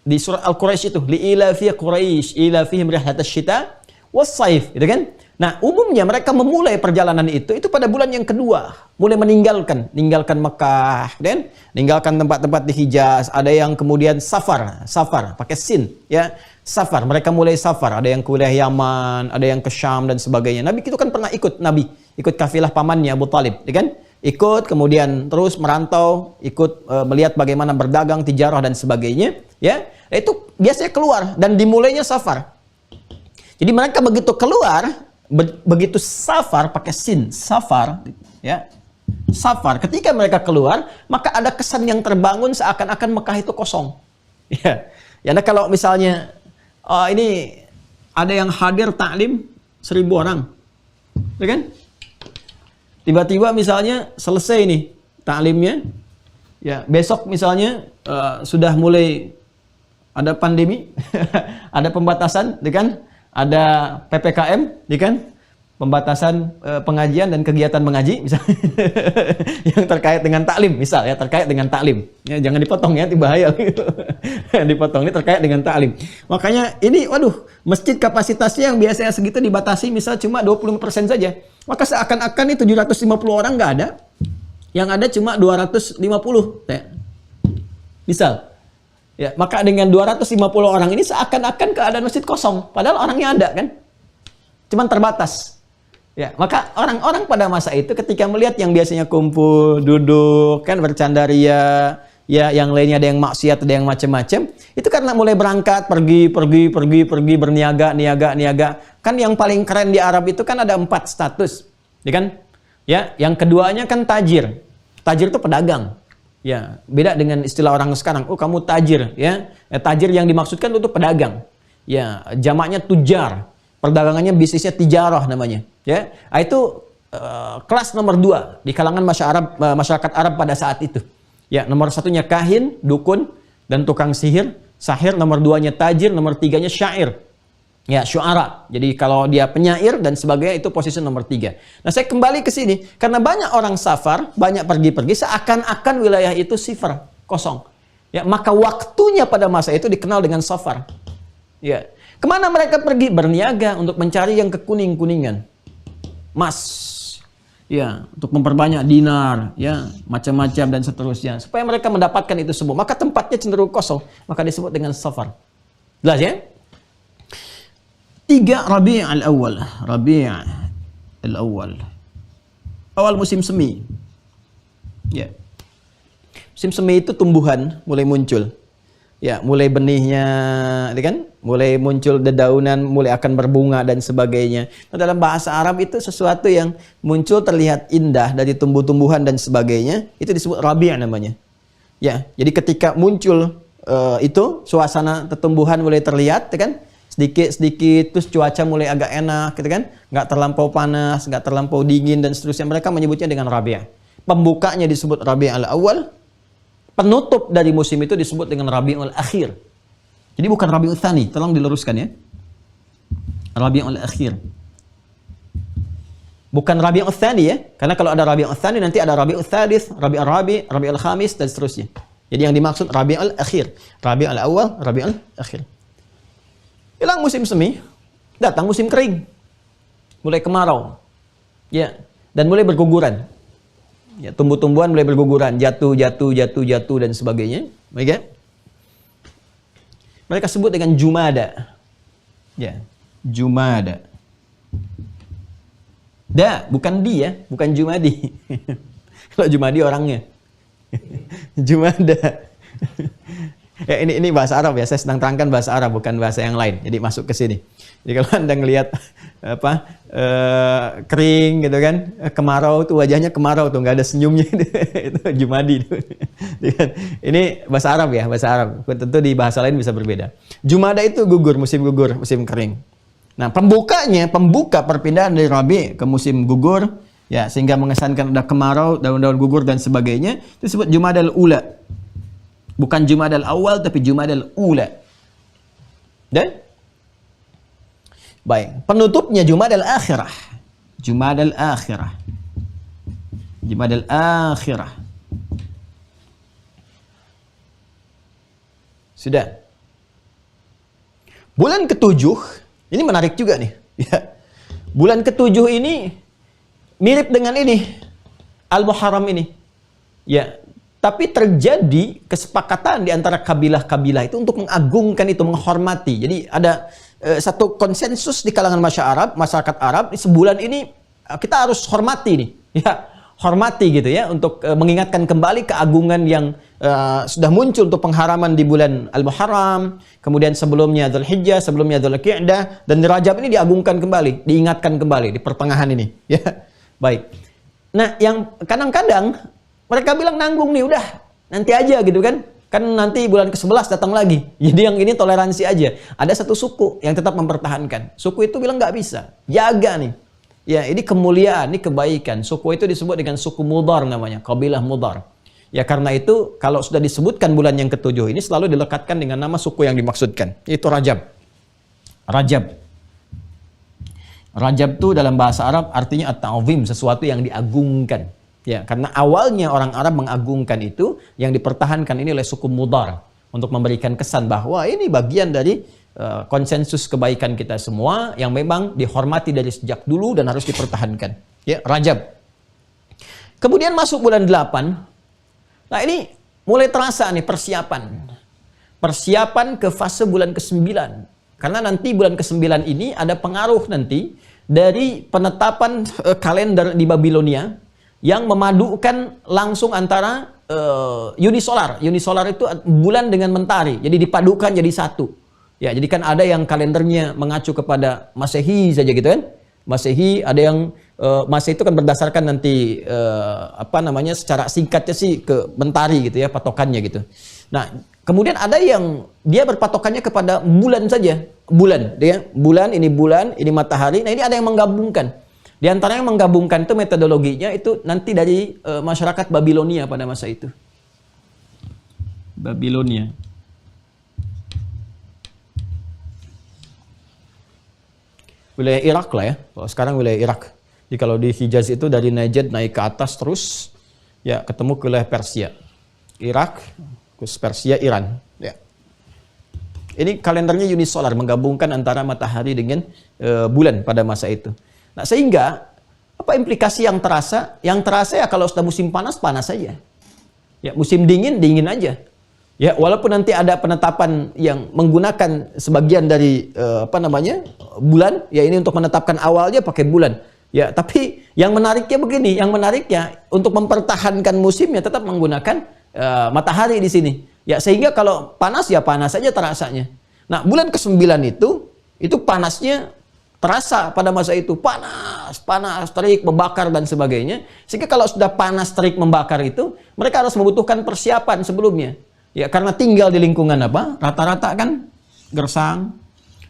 Di surat Al-Quraisy itu li'ilafi Quraisy ilafihim rihlatasy syita was-saif, gitu kan? Nah, umumnya mereka memulai perjalanan itu pada bulan yang kedua, mulai meninggalkan Mekah, dan meninggalkan tempat-tempat di Hijaz. Ada yang kemudian safar pakai sin, ya. Safar, mereka mulai safar, ada yang ke wilayah Yaman, ada yang ke Syam dan sebagainya. Nabi itu kan pernah ikut kafilah pamannya Abu Talib, ya kan? Ikut, kemudian terus merantau, ikut melihat bagaimana berdagang, tijarah dan sebagainya, ya. Itu biasanya keluar dan dimulainya safar. Jadi mereka begitu keluar, begitu safar pakai sin, safar, ya. Safar, ketika mereka keluar, maka ada kesan yang terbangun seakan-akan Mekah itu kosong. Ya. Ya, nah kalau misalnya ini ada yang hadir taklim 1000 orang, ya kan? Tiba-tiba misalnya selesai nih taklimnya, ya, besok misalnya sudah mulai ada pandemi, ada pembatasan, ya kan? Ada PPKM, ya kan? Pembatasan pengajian dan kegiatan mengaji, misalnya yang terkait dengan taklim, misal ya, terkait dengan taklim. Ya, jangan dipotong ya, itu bahaya. Dipotong, ini terkait dengan taklim. Makanya ini, waduh, masjid kapasitasnya yang biasanya segitu dibatasi misal cuma 20% saja. Maka seakan-akan ini 750 orang nggak ada, yang ada cuma 250. Ya. Misal, ya, maka dengan 250 orang ini seakan-akan keadaan masjid kosong, padahal orangnya ada kan, cuman terbatas. Ya, maka orang-orang pada masa itu ketika melihat yang biasanya kumpul, duduk, kan bercanda ria, ya yang lainnya ada yang maksiat, ada yang macam-macam, itu karena mulai berangkat, pergi, berniaga, niaga. Kan yang paling keren di Arab itu kan ada 4 status, ya kan? Ya, yang keduanya kan tajir. Tajir itu pedagang. Ya, beda dengan istilah orang sekarang. Oh, kamu tajir, ya. Tajir yang dimaksudkan itu pedagang. Ya, jamaknya tujar. Perdagangannya bisnisnya tijarah namanya, ya. Itu kelas nomor 2 di kalangan masyarakat Arab pada saat itu. Ya, nomor 1-nya kahin, dukun dan tukang sahir, nomor 2-nya tajir, nomor 3-nya syair. Ya, syuara. Jadi kalau dia penyair dan sebagainya itu posisi nomor 3. Nah, saya kembali ke sini karena banyak orang safar, banyak pergi-pergi seakan-akan wilayah itu sifar, kosong. Ya, maka waktunya pada masa itu dikenal dengan safar. Ya. Kemana mereka pergi? Berniaga untuk mencari yang kekuning-kuningan. Emas. Ya, untuk memperbanyak dinar, ya, macam-macam dan seterusnya. Supaya mereka mendapatkan itu semua. Maka tempatnya cenderung kosong. Maka disebut dengan safar. Jelas ya? 3 Rabi' al-Awwal. Rabi' al-Awwal. Awal musim semi. Ya. Musim semi itu tumbuhan mulai muncul. Ya, mulai benihnya, kan? Mulai muncul dedaunan, mulai akan berbunga dan sebagainya. Nah, dalam bahasa Arab itu sesuatu yang muncul terlihat indah dari tumbuh-tumbuhan dan sebagainya, itu disebut rabi' namanya. Ya, jadi ketika muncul itu suasana tumbuhan mulai terlihat, kan? Sedikit-sedikit, terus cuaca mulai agak enak, gitu kan? Nggak terlampau panas, nggak terlampau dingin dan seterusnya. Mereka menyebutnya dengan rabi'. Pembukanya disebut Rabi' al-Awwal. Penutup dari musim itu disebut dengan Rabi'ul Akhir. Jadi bukan Rabi'ul Tsani, tolong diluruskan ya. Rabi'ul Akhir. Bukan Rabi'ul Tsani ya, karena kalau ada Rabi'ul Tsani nanti ada Rabi'ul Tsalits, Rabi'ul Rabi', Rabi'ul Khamis dan seterusnya. Jadi yang dimaksud Rabi'ul Akhir, Rabi'ul Awwal, Rabi'ul Akhir. Hilang musim semi, datang musim kering. Mulai kemarau. Ya, dan mulai berguguran. Ya, tumbuh-tumbuhan mulai berguguran, jatuh dan sebagainya. Baik ya? Mereka sebut dengan Jumada. Ya, Jumada. Bukan dia, bukan Jumadi. Kalau Jumadi orangnya. Jumada. Ya, ini bahasa Arab ya, saya sedang terangkan bahasa Arab bukan bahasa yang lain. Jadi masuk ke sini. Jadi kalau Anda ngelihat kering gitu kan, kemarau tuh wajahnya kemarau tuh nggak ada senyumnya itu Jumadi tuh. Ini bahasa Arab ya, bahasa Arab. Tentu di bahasa lain bisa berbeda. Jumada itu gugur, musim kering. Nah, pembuka perpindahan dari Rabi ke musim gugur ya, sehingga mengesankan ada kemarau, daun-daun gugur dan sebagainya, itu disebut Jumadal Ula. Bukan Jumadal Awal tapi Jumadal Ula. Dan baik, penutupnya Jumadal Akhirah. Jumadal Akhirah. Jumadal Akhirah. Sudah. Bulan ke-7, ini menarik juga nih. Ya. Bulan ke-7 ini mirip dengan ini. Al-Muharram ini. Ya, tapi terjadi kesepakatan di antara kabilah-kabilah itu untuk mengagungkan itu, menghormati. Jadi ada satu konsensus di kalangan masyarakat Arab, sebulan ini kita harus hormati nih. Ya, hormati gitu ya, untuk mengingatkan kembali keagungan yang sudah muncul untuk pengharaman di bulan Al-Muharram, kemudian sebelumnya Dzulhijjah, sebelumnya Dzulqa'dah, dan di Rajab ini diagungkan kembali, diingatkan kembali di pertengahan ini. Ya, baik. Nah, yang kadang-kadang mereka bilang nanggung nih, udah nanti aja gitu kan. Kan nanti bulan ke-11 datang lagi. Jadi yang ini toleransi aja. Ada satu suku yang tetap mempertahankan. Suku itu bilang nggak bisa. Jaga nih. Ya, ini kemuliaan, ini kebaikan. Suku itu disebut dengan suku Mudar namanya. Kabilah Mudar. Ya, karena itu kalau sudah disebutkan bulan yang ke-7 ini selalu dilekatkan dengan nama suku yang dimaksudkan. Itu Rajab. Rajab. Rajab itu dalam bahasa Arab artinya at-ta'zim, sesuatu yang diagungkan. Ya, karena awalnya orang Arab mengagungkan itu, yang dipertahankan ini oleh suku Mudar untuk memberikan kesan bahwa ini bagian dari konsensus kebaikan kita semua yang memang dihormati dari sejak dulu dan harus dipertahankan. Ya, Rajab. Kemudian masuk bulan 8. Nah, ini mulai terasa nih persiapan. Persiapan ke fase bulan ke-9. Karena nanti bulan ke-9 ini ada pengaruh nanti dari penetapan kalender di Babilonia yang memadukan langsung antara unisolar. Unisolar itu bulan dengan mentari. Jadi dipadukan jadi satu. Ya, jadi kan ada yang kalendernya mengacu kepada Masehi saja gitu kan. Masehi, ada yang Masehi itu kan berdasarkan nanti secara singkatnya sih ke mentari gitu ya, patokannya gitu. Nah, kemudian ada yang dia berpatokannya kepada bulan saja. Bulan, bulan, ini matahari. Nah, ini ada yang menggabungkan. Di antara yang menggabungkan itu metodologinya itu nanti dari masyarakat Babilonia pada masa itu. Babilonia. Wilayah Irak lah ya. Kalau sekarang wilayah Irak. Jadi kalau di Hijaz itu dari Najd naik ke atas terus ya ketemu ke wilayah Persia. Irak, terus Persia, Iran. Ya. Ini kalendernya unisolar, menggabungkan antara matahari dengan bulan pada masa itu. Nah, sehingga apa implikasi yang terasa? Yang terasa ya kalau sudah musim panas, panas saja. Ya, musim dingin, dingin aja. Ya, walaupun nanti ada penetapan yang menggunakan sebagian dari bulan, ya ini untuk menetapkan awalnya pakai bulan. Ya, tapi yang menariknya begini, yang menariknya untuk mempertahankan musimnya tetap menggunakan matahari di sini. Ya, sehingga kalau panas ya panas saja terasanya. Nah, bulan ke-9 itu panasnya terasa pada masa itu, panas, terik, membakar dan sebagainya. Sehingga kalau sudah panas, terik, membakar itu, mereka harus membutuhkan persiapan sebelumnya. Ya, karena tinggal di lingkungan apa? Rata-rata kan gersang,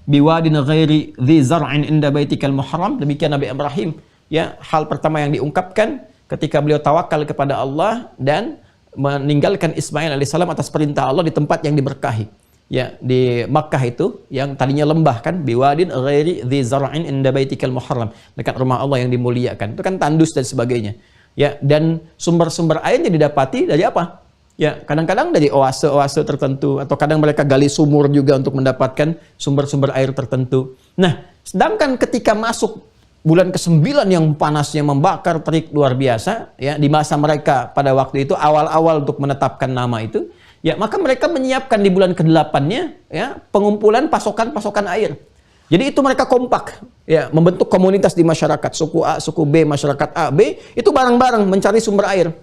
biwadin ghairi dzi zar'in inda baitikal muharram. Demikian Nabi Ibrahim. Ya, hal pertama yang diungkapkan ketika beliau tawakal kepada Allah dan meninggalkan Ismail alaihissalam atas perintah Allah di tempat yang diberkahi. Ya, di Makkah itu yang tadinya lembah kan, biwadin ghairi dzi zar'in inda baitikal muharram, dekat rumah Allah yang dimuliakan. Itu kan tandus dan sebagainya. Ya, dan sumber-sumber airnya didapati dari apa? Ya, kadang-kadang dari oase-oase tertentu, atau kadang mereka gali sumur juga untuk mendapatkan sumber-sumber air tertentu. Nah, sedangkan ketika masuk bulan ke-9 yang panasnya membakar, terik luar biasa, ya, di masa mereka pada waktu itu awal-awal untuk menetapkan nama itu, ya, maka mereka menyiapkan di bulan ke-8-nya ya, pengumpulan pasokan-pasokan air. Jadi itu mereka kompak, ya, membentuk komunitas di masyarakat, suku A, suku B, masyarakat A, B, itu bareng-bareng mencari sumber air.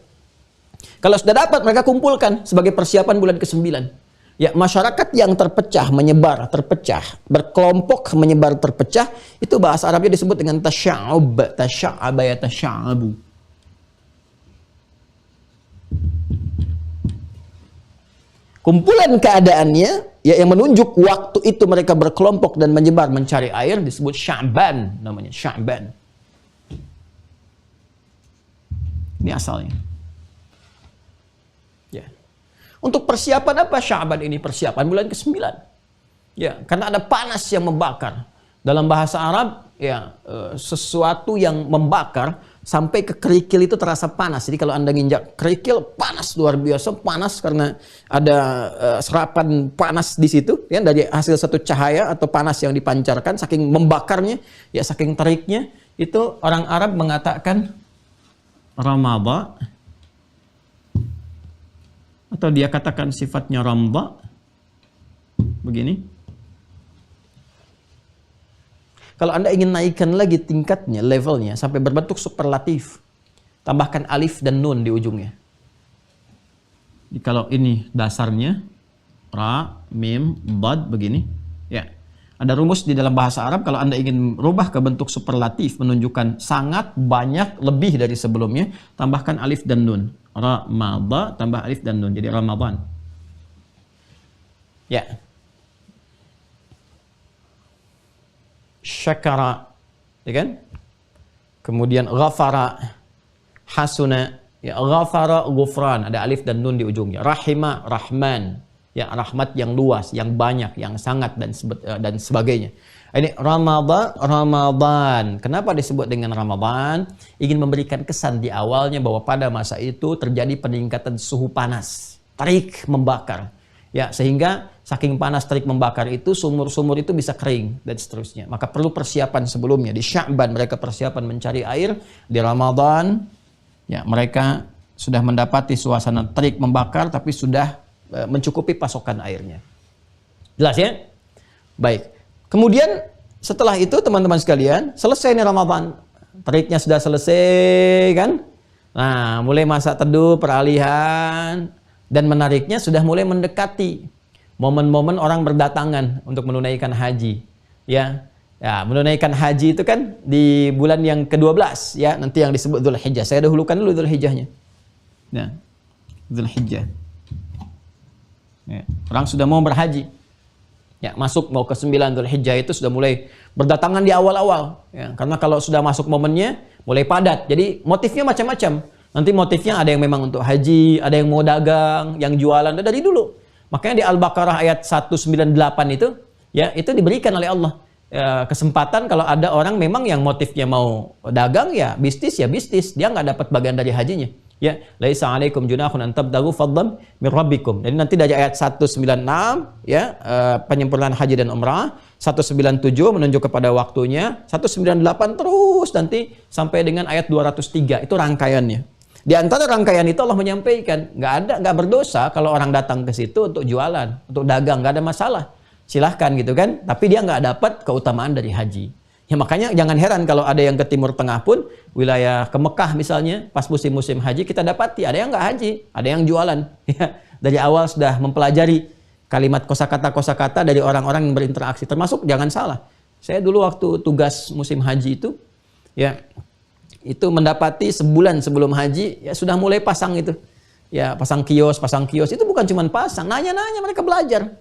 Kalau sudah dapat, mereka kumpulkan sebagai persiapan bulan ke-9. Ya, masyarakat yang terpecah, menyebar, terpecah, berkelompok, menyebar, terpecah, itu bahasa Arabnya disebut dengan tasya'ub, tasya'aba ya tasya'abu. Kumpulan keadaannya, ya, yang menunjuk waktu itu mereka berkelompok dan menyebar mencari air disebut Sya'ban, namanya Sya'ban. Ini asalnya. Ya. Untuk persiapan apa Sya'ban ini? Persiapan bulan ke-9. Ya, karena ada panas yang membakar. Dalam bahasa Arab, ya, sesuatu yang membakar sampai ke kerikil itu terasa panas. Jadi kalau Anda nginjak kerikil, panas luar biasa, panas karena ada serapan panas di situ, ya, dari hasil satu cahaya atau panas yang dipancarkan, saking membakarnya, ya, saking teriknya, itu orang Arab mengatakan Ramadha, atau dia katakan sifatnya Ramdha, begini. Kalau Anda ingin naikkan lagi tingkatnya, levelnya, sampai berbentuk superlatif, tambahkan alif dan nun di ujungnya. Jadi kalau ini dasarnya, ra, mim, dad, begini. Ya. Ada rumus di dalam bahasa Arab, kalau Anda ingin rubah ke bentuk superlatif, menunjukkan sangat, banyak, lebih dari sebelumnya, tambahkan alif dan nun. Ra, ma, da, tambah alif dan nun. Jadi Ramadan. Ya. Syakara, ya kan? Kemudian ghafara, hasuna, ya, ghafara, ghufran, ada alif dan nun di ujungnya. Rahima, rahman, ya, rahmat yang luas, yang banyak, yang sangat dan sebagainya. Ini Ramadan. Kenapa disebut dengan Ramadan? Ingin memberikan kesan di awalnya bahwa pada masa itu terjadi peningkatan suhu panas, terik, membakar. Ya, sehingga saking panas, terik, membakar itu, sumur-sumur itu bisa kering dan seterusnya. Maka perlu persiapan sebelumnya. Di Sya'ban mereka persiapan mencari air. Di Ramadan, ya, mereka sudah mendapati suasana terik, membakar, tapi sudah mencukupi pasokan airnya. Jelas ya? Baik. Kemudian setelah itu teman-teman sekalian, selesai nih Ramadan. Teriknya sudah selesai kan? Nah, mulai masa teduh, peralihan, dan menariknya sudah mulai mendekati momen-momen orang berdatangan untuk menunaikan haji. Ya, menunaikan haji itu kan di bulan yang ke-12 ya, nanti yang disebut Dzulhijjah. Saya dahulukan dulu Dzulhijjahnya. Nah, Dzulhijjah. Ya, orang sudah mau berhaji. Ya, masuk mau ke 9 Dzulhijjah itu sudah mulai berdatangan di awal-awal. Ya, karena kalau sudah masuk momennya mulai padat. Jadi motifnya macam-macam. Nanti motifnya ada yang memang untuk haji, ada yang mau dagang, yang jualan dari dulu. Makanya di Al-Baqarah ayat 198 itu, ya itu diberikan oleh Allah kesempatan kalau ada orang memang yang motifnya mau dagang ya bisnis, dia nggak dapat bagian dari hajinya. Ya, laisa 'alaikum junahun an tabtaghu fadlan min rabbikum. Jadi nanti dari ayat 196 ya, penyempurnaan haji dan umrah, 197 menunjuk kepada waktunya, 198 terus nanti sampai dengan ayat 203 itu rangkaiannya. Di antara rangkaian itu Allah menyampaikan, nggak berdosa kalau orang datang ke situ untuk jualan, untuk dagang, nggak ada masalah. Silahkan gitu kan, tapi dia nggak dapat keutamaan dari haji. Ya makanya jangan heran kalau ada yang ke Timur Tengah pun, wilayah ke Mekah misalnya, pas musim-musim haji kita dapati ada yang nggak haji, ada yang jualan. Ya, dari awal sudah mempelajari kalimat kosakata dari orang-orang yang berinteraksi. Termasuk jangan salah, saya dulu waktu tugas musim haji itu, ya itu mendapati sebulan sebelum haji ya sudah mulai pasang itu, ya pasang kios itu bukan cuma pasang, nanya-nanya mereka belajar.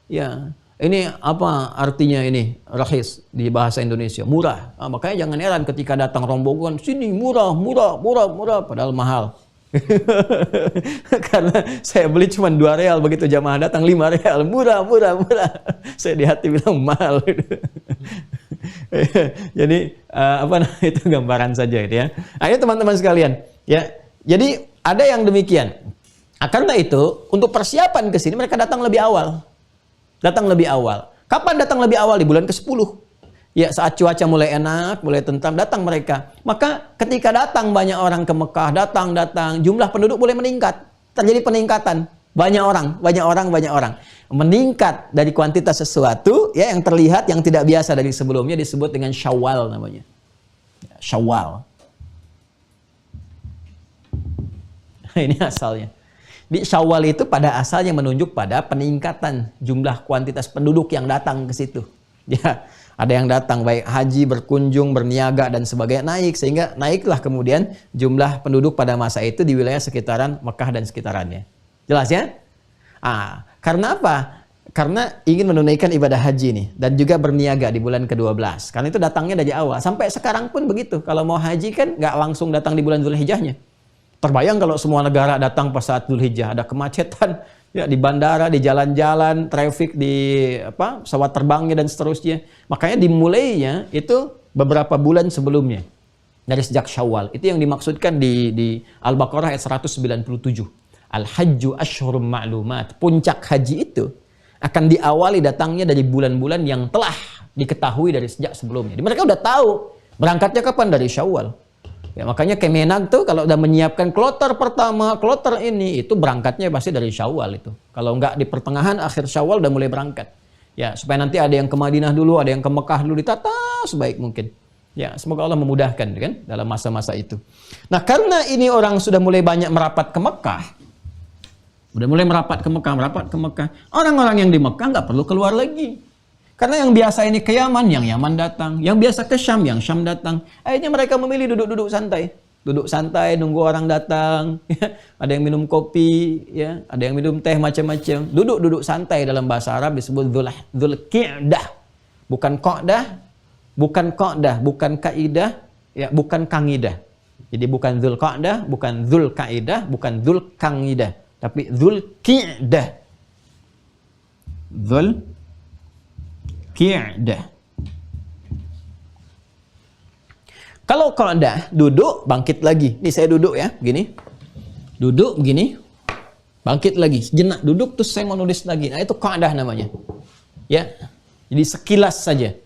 Ya. Ini apa artinya ini rahis di bahasa Indonesia? Murah. Nah, makanya jangan heran ketika datang rombongan sini murah, padahal mahal. Karena saya beli cuma 2 real, begitu jamaah datang 5 real, murah. Saya di hati bilang mahal. Jadi itu gambaran saja gitu ya. Ayo teman-teman sekalian, ya. Jadi ada yang demikian. Karena itu untuk persiapan ke sini mereka datang lebih awal. Kapan datang lebih awal? Di bulan ke-10. Ya, saat cuaca mulai enak, mulai tentram, datang mereka. Maka ketika datang banyak orang ke Mekah, datang, jumlah penduduk mulai meningkat. Terjadi peningkatan. Banyak orang. Meningkat dari kuantitas sesuatu ya yang terlihat, yang tidak biasa dari sebelumnya, disebut dengan Syawal namanya. Syawal. Ini asalnya. Di Syawal itu pada asalnya menunjuk pada peningkatan jumlah kuantitas penduduk yang datang ke situ. Ya, ada yang datang baik haji, berkunjung, berniaga dan sebagainya naik, sehingga naiklah kemudian jumlah penduduk pada masa itu di wilayah sekitaran Mekah dan sekitarannya. Jelas ya? Karena apa? Karena ingin menunaikan ibadah haji nih dan juga berniaga di bulan ke-12. Karena itu datangnya dari awal. Sampai sekarang pun begitu. Kalau mau haji kan nggak langsung datang di bulan Dzulhijjahnya. Terbayang kalau semua negara datang pas saat Dzulhijjah, ada kemacetan ya di bandara, di jalan-jalan, traffic di pesawat terbangnya dan seterusnya. Makanya dimulainya itu beberapa bulan sebelumnya. Dari sejak Syawal. Itu yang dimaksudkan di Al-Baqarah ayat 197. Al-Hajju Ashhurum Ma'lumat. Puncak haji itu akan diawali datangnya dari bulan-bulan yang telah diketahui dari sejak sebelumnya. Jadi mereka udah tahu berangkatnya kapan, dari Syawal. Ya, makanya Kemenag tuh kalau udah menyiapkan kloter pertama, kloter ini, itu berangkatnya pasti dari Syawal itu. Kalau enggak di pertengahan, akhir Syawal udah mulai berangkat. Ya, supaya nanti ada yang ke Madinah dulu, ada yang ke Mekah dulu, ditata sebaik mungkin. Ya, semoga Allah memudahkan kan dalam masa-masa itu. Nah, karena ini orang sudah mulai banyak merapat ke Mekah. Udah mulai merapat ke Mekah. Orang-orang yang di Mekah nggak perlu keluar lagi. Karena yang biasa ini ke Yaman, yang Yaman datang. Yang biasa ke Syam, yang Syam datang. Akhirnya mereka memilih duduk-duduk santai. Duduk santai, nunggu orang datang. Ya. Ada yang minum kopi, ya. Ada yang minum teh, macam-macam. Duduk-duduk santai dalam bahasa Arab disebut Dzulqi'dah. Bukan Qa'dah, bukan Kaidah, ya, bukan Kangidah. Jadi bukan Dzulqa'dah, bukan Dzulqaidah, bukan Dzulkangidah. Tapi Dzulqi'dah. Dzulqi'dah. Kalau Qa'dah, duduk, bangkit lagi. Nih saya duduk ya, begini. Duduk begini, bangkit lagi. Sejenak duduk, terus saya mau nulis lagi. Nah itu Qa'dah namanya. Ya, jadi sekilas saja.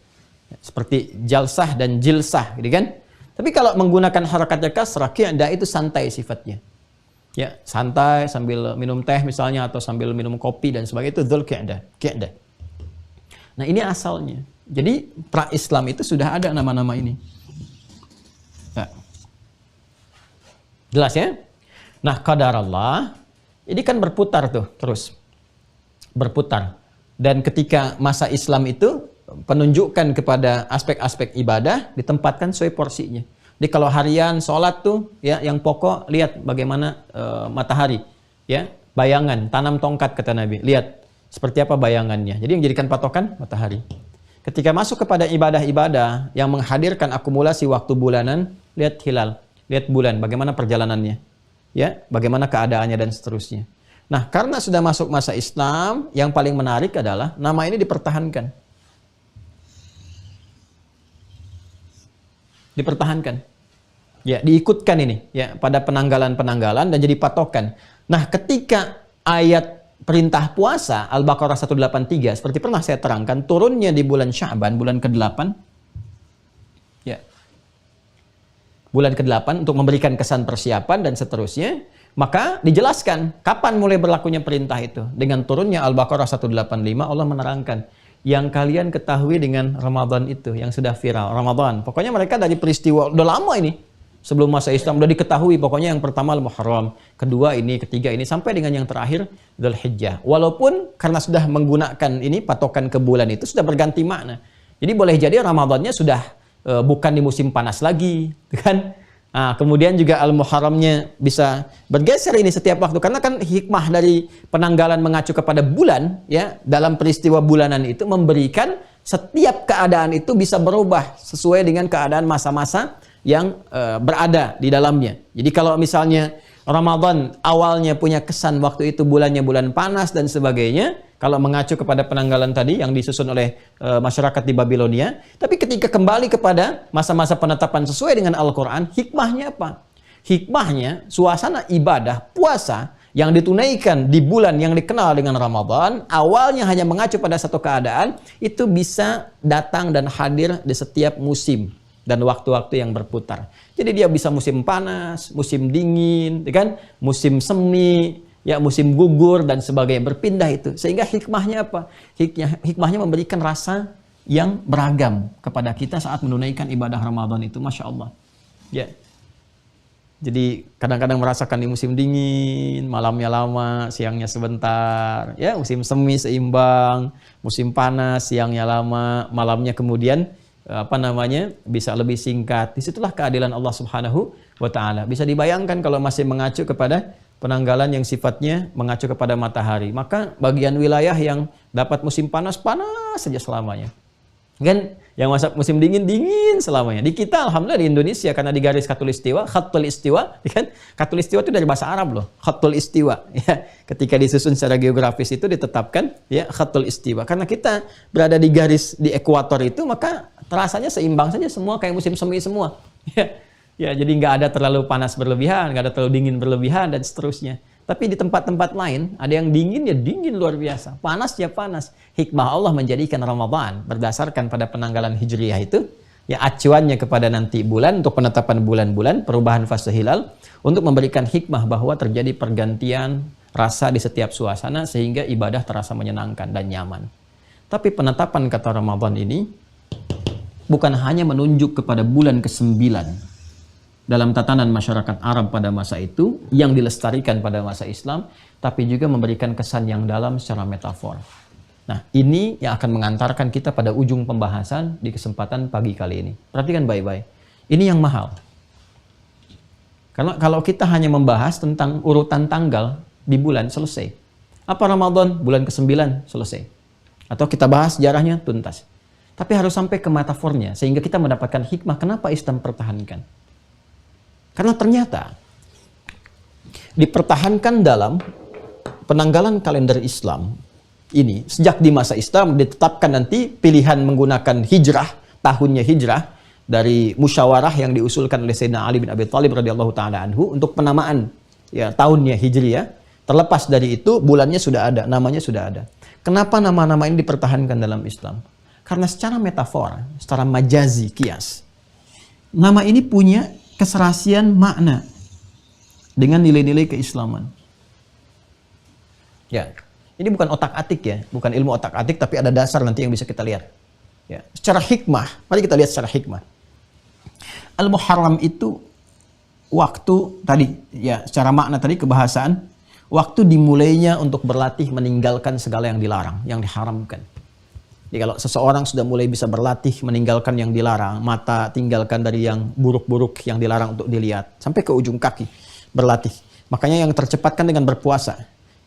Seperti jalsah dan jilsah, gitu kan? Tapi kalau menggunakan harakatnya kasrah, qi'dah itu santai sifatnya. Ya, santai sambil minum teh misalnya atau sambil minum kopi dan sebagainya, itu dzulqi'dah. Nah, ini asalnya. Jadi pra-Islam itu sudah ada nama-nama ini. Ya. Jelas ya? Nah, qadarullah ini kan berputar tuh terus. Berputar. Dan ketika masa Islam itu penunjukkan kepada aspek-aspek ibadah ditempatkan sesuai porsinya. Jadi kalau harian sholat tuh ya yang pokok lihat bagaimana matahari ya, bayangan, tanam tongkat kata Nabi. Lihat seperti apa bayangannya. Jadi yang jadikan patokan matahari. Ketika masuk kepada ibadah-ibadah yang menghadirkan akumulasi waktu bulanan, lihat hilal, lihat bulan, bagaimana perjalanannya. Ya, bagaimana keadaannya dan seterusnya. Nah, karena sudah masuk masa Islam, yang paling menarik adalah nama ini dipertahankan. Dipertahankan. Ya, diikutkan ini ya pada penanggalan-penanggalan dan jadi patokan. Nah, ketika ayat perintah puasa Al-Baqarah 183 seperti pernah saya terangkan turunnya di bulan Sya'ban, bulan ke-8. Ya. Bulan ke-8 untuk memberikan kesan persiapan dan seterusnya, maka dijelaskan kapan mulai berlakunya perintah itu. Dengan turunnya Al-Baqarah 185 Allah menerangkan yang kalian ketahui dengan Ramadan itu yang sudah viral, Ramadan. Pokoknya mereka dari peristiwa udah lama ini. Sebelum masa Islam udah diketahui, pokoknya yang pertama Al-Muharram, kedua ini, ketiga ini, sampai dengan yang terakhir Dzulhijjah. Walaupun karena sudah menggunakan ini patokan ke bulan itu sudah berganti makna. Jadi boleh jadi Ramadannya sudah bukan di musim panas lagi, kan? Nah, kemudian juga Al-Muharramnya bisa bergeser ini setiap waktu karena kan hikmah dari penanggalan mengacu kepada bulan ya dalam peristiwa bulanan itu memberikan setiap keadaan itu bisa berubah sesuai dengan keadaan masa-masa yang berada di dalamnya. Jadi kalau misalnya Ramadan awalnya punya kesan waktu itu bulannya bulan panas dan sebagainya, kalau mengacu kepada penanggalan tadi yang disusun oleh masyarakat di Babilonia, tapi ketika kembali kepada masa-masa penetapan sesuai dengan Al-Quran, hikmahnya apa? Hikmahnya suasana ibadah puasa yang ditunaikan di bulan yang dikenal dengan Ramadan, awalnya hanya mengacu pada satu keadaan, itu bisa datang dan hadir di setiap musim dan waktu-waktu yang berputar. Jadi dia bisa musim panas, musim dingin, kan? Musim semi, ya musim gugur dan sebagainya, berpindah itu. Sehingga hikmahnya apa? Hikmahnya memberikan rasa yang beragam kepada kita saat menunaikan ibadah Ramadan itu, Masya Allah. Ya. Jadi kadang-kadang merasakan di musim dingin, malamnya lama, siangnya sebentar. Ya, musim semi seimbang, musim panas, siangnya lama, malamnya kemudian bisa lebih singkat. Disitulah keadilan Allah Subhanahu wa Ta'ala. Bisa dibayangkan kalau masih mengacu kepada penanggalan yang sifatnya mengacu kepada matahari, maka bagian wilayah yang dapat musim panas saja selamanya, kan? Yang masuk musim dingin selamanya. Di kita alhamdulillah di Indonesia karena di garis khatulistiwa, kan? Khatulistiwa itu dari bahasa Arab loh, khatulistiwa. Ya, ketika disusun secara geografis itu ditetapkan ya khatulistiwa. Karena kita berada di garis di ekuator itu, maka terasanya seimbang saja semua kayak musim semi semua. Ya, jadi nggak ada terlalu panas berlebihan, nggak ada terlalu dingin berlebihan dan seterusnya. Tapi di tempat-tempat lain ada yang dingin ya dingin luar biasa, panas ya panas. Hikmah Allah menjadikan Ramadan berdasarkan pada penanggalan Hijriyah itu ya acuannya kepada nanti bulan untuk penetapan bulan-bulan, perubahan fase hilal untuk memberikan hikmah bahwa terjadi pergantian rasa di setiap suasana sehingga ibadah terasa menyenangkan dan nyaman. Tapi penetapan kata Ramadan ini bukan hanya menunjuk kepada bulan ke-9 dalam tatanan masyarakat Arab pada masa itu yang dilestarikan pada masa Islam, tapi juga memberikan kesan yang dalam secara metafor. Nah, ini yang akan mengantarkan kita pada ujung pembahasan di kesempatan pagi kali ini. Perhatikan baik-baik. Ini yang mahal. Karena kalau kita hanya membahas tentang urutan tanggal di bulan, selesai. Apa Ramadan? Bulan ke-9, selesai. Atau kita bahas sejarahnya, tuntas. Tapi harus sampai ke metafornya, sehingga kita mendapatkan hikmah kenapa Islam pertahankan. Karena ternyata dipertahankan dalam penanggalan kalender Islam ini, sejak di masa Islam ditetapkan nanti pilihan menggunakan hijrah, tahunnya hijrah, dari musyawarah yang diusulkan oleh Sayyidina Ali bin Abi Thalib radhiyallahu ta'ala anhu untuk penamaan ya tahunnya Hijriyah. Terlepas dari itu, bulannya sudah ada, namanya sudah ada. Kenapa nama-nama ini dipertahankan dalam Islam? Karena secara metafor, secara majazi, kias, nama ini punya keserasian makna dengan nilai-nilai keislaman. Ya, Ini bukan otak-atik ya, bukan ilmu otak-atik, tapi ada dasar nanti yang bisa kita lihat. Ya, secara hikmah, mari kita lihat secara hikmah. Al-Muharram itu waktu tadi, ya secara makna tadi kebahasaan, waktu dimulainya untuk berlatih meninggalkan segala yang dilarang, yang diharamkan. Jadi kalau seseorang sudah mulai bisa berlatih meninggalkan yang dilarang, mata tinggalkan dari yang buruk-buruk yang dilarang untuk dilihat, sampai ke ujung kaki berlatih. Makanya yang tercepatkan dengan berpuasa.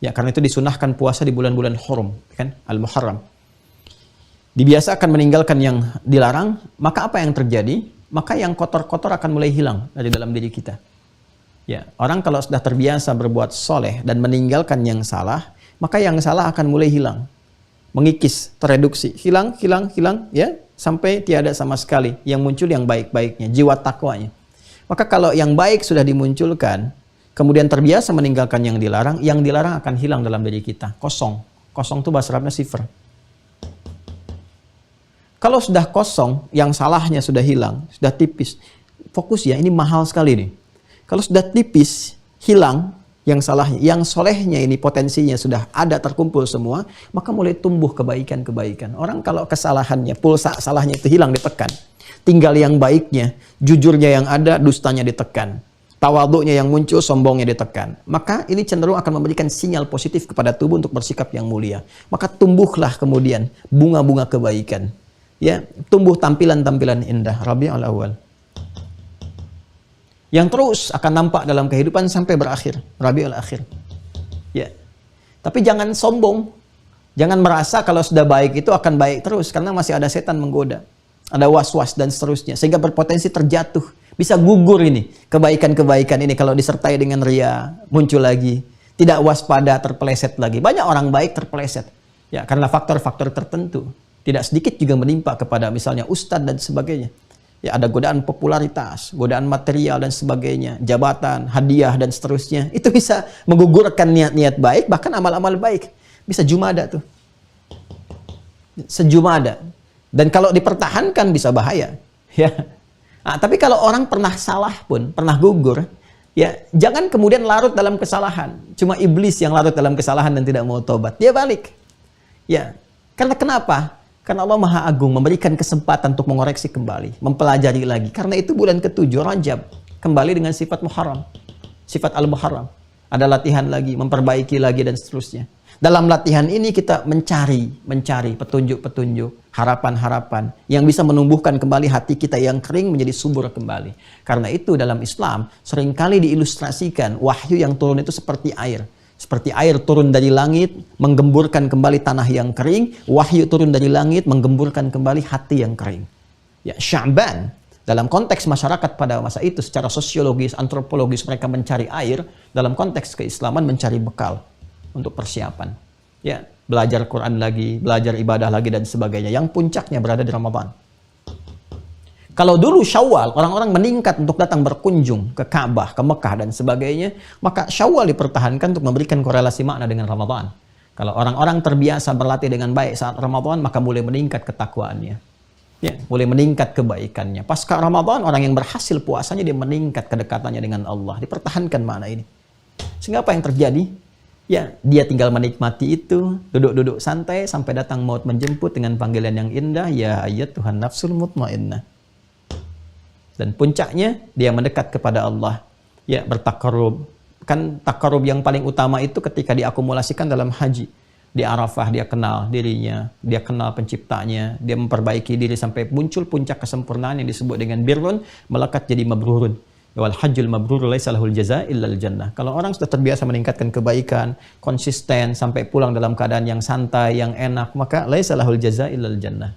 Ya, karena itu disunahkan puasa di bulan-bulan hurum, kan? Al-Muharram. Dibiasakan meninggalkan yang dilarang, maka apa yang terjadi? Maka yang kotor-kotor akan mulai hilang dari dalam diri kita. Ya, orang kalau sudah terbiasa berbuat soleh dan meninggalkan yang salah, maka yang salah akan mulai hilang. Mengikis, tereduksi, hilang, ya, sampai tiada sama sekali. Yang muncul yang baik-baiknya, jiwa takwanya. Maka kalau yang baik sudah dimunculkan, kemudian terbiasa meninggalkan yang dilarang akan hilang dalam diri kita. Kosong. Kosong itu bahasa Arabnya sifr. Kalau sudah kosong, yang salahnya sudah hilang, sudah tipis. Fokus ya, ini mahal sekali nih. Kalau sudah tipis, hilang yang salahnya, yang solehnya ini potensinya sudah ada terkumpul semua, maka mulai tumbuh kebaikan-kebaikan. Orang kalau kesalahannya, pulsa salahnya itu hilang, ditekan. Tinggal yang baiknya, jujurnya yang ada, dustanya ditekan. Tawaduknya yang muncul, sombongnya ditekan. Maka ini cenderung akan memberikan sinyal positif kepada tubuh untuk bersikap yang mulia. Maka tumbuhlah kemudian bunga-bunga kebaikan. Ya, tumbuh tampilan-tampilan indah. Rabiul Awal. Yang terus akan nampak dalam kehidupan sampai berakhir. Rabiul Akhir. Ya. Tapi jangan sombong. Jangan merasa kalau sudah baik itu akan baik terus. Karena masih ada setan menggoda. Ada was-was dan seterusnya. Sehingga berpotensi terjatuh. Bisa gugur ini. Kebaikan-kebaikan ini kalau disertai dengan ria. Muncul lagi. Tidak waspada, terpeleset lagi. Banyak orang baik terpeleset. Ya, karena faktor-faktor tertentu. Tidak sedikit juga menimpa kepada misalnya ustadz dan sebagainya. Ya, ada godaan popularitas, godaan material dan sebagainya, jabatan, hadiah dan seterusnya. Itu bisa menggugurkan niat-niat baik, bahkan amal-amal baik. Bisa jumada tuh. Sejumada. Dan kalau dipertahankan bisa bahaya. Ya. Nah, tapi kalau orang pernah salah pun, pernah gugur, ya jangan kemudian larut dalam kesalahan. Cuma iblis yang larut dalam kesalahan dan tidak mau tobat. Dia balik. Ya. Karena kenapa? Karena Allah Maha Agung memberikan kesempatan untuk mengoreksi kembali, mempelajari lagi. Karena itu bulan ke-7 Rajab kembali dengan sifat Muharram, sifat Al-Muharram. Ada latihan lagi, memperbaiki lagi dan seterusnya. Dalam latihan ini kita mencari petunjuk-petunjuk, harapan-harapan yang bisa menumbuhkan kembali hati kita yang kering menjadi subur kembali. Karena itu dalam Islam seringkali diilustrasikan wahyu yang turun itu seperti air. Seperti air turun dari langit, menggemburkan kembali tanah yang kering. Wahyu turun dari langit, menggemburkan kembali hati yang kering. Ya, Sya'ban, dalam konteks masyarakat pada masa itu, secara sosiologis, antropologis, mereka mencari air. Dalam konteks keislaman, mencari bekal untuk persiapan. Ya, belajar Quran lagi, belajar ibadah lagi, dan sebagainya. Yang puncaknya berada di Ramadan. Kalau dulu Syawal, orang-orang meningkat untuk datang berkunjung ke Ka'bah, ke Mekah dan sebagainya, maka Syawal dipertahankan untuk memberikan korelasi makna dengan Ramadan. Kalau orang-orang terbiasa berlatih dengan baik saat Ramadan, maka mulai meningkat ketakwaannya. Ya, mulai meningkat kebaikannya. Pasca Ramadan, orang yang berhasil puasanya, dia meningkat kedekatannya dengan Allah. Dipertahankan makna ini. Sehingga apa yang terjadi? Ya, dia tinggal menikmati itu, duduk-duduk santai, sampai datang maut menjemput dengan panggilan yang indah, ya ayat Tuhan nafsul mutmainnah. Dan puncaknya dia mendekat kepada Allah, ya bertakarrub. Kan takarrub yang paling utama itu ketika diakumulasikan dalam haji. Di Arafah dia kenal dirinya, dia kenal penciptanya, dia memperbaiki diri sampai muncul puncak kesempurnaan yang disebut dengan birrun, melekat jadi mabrurun. Wal hajjul mabrur laisa lahul jazaa illal jannah. Kalau orang sudah terbiasa meningkatkan kebaikan, konsisten sampai pulang dalam keadaan yang santai, yang enak, maka laisa lahul jazaa illal jannah.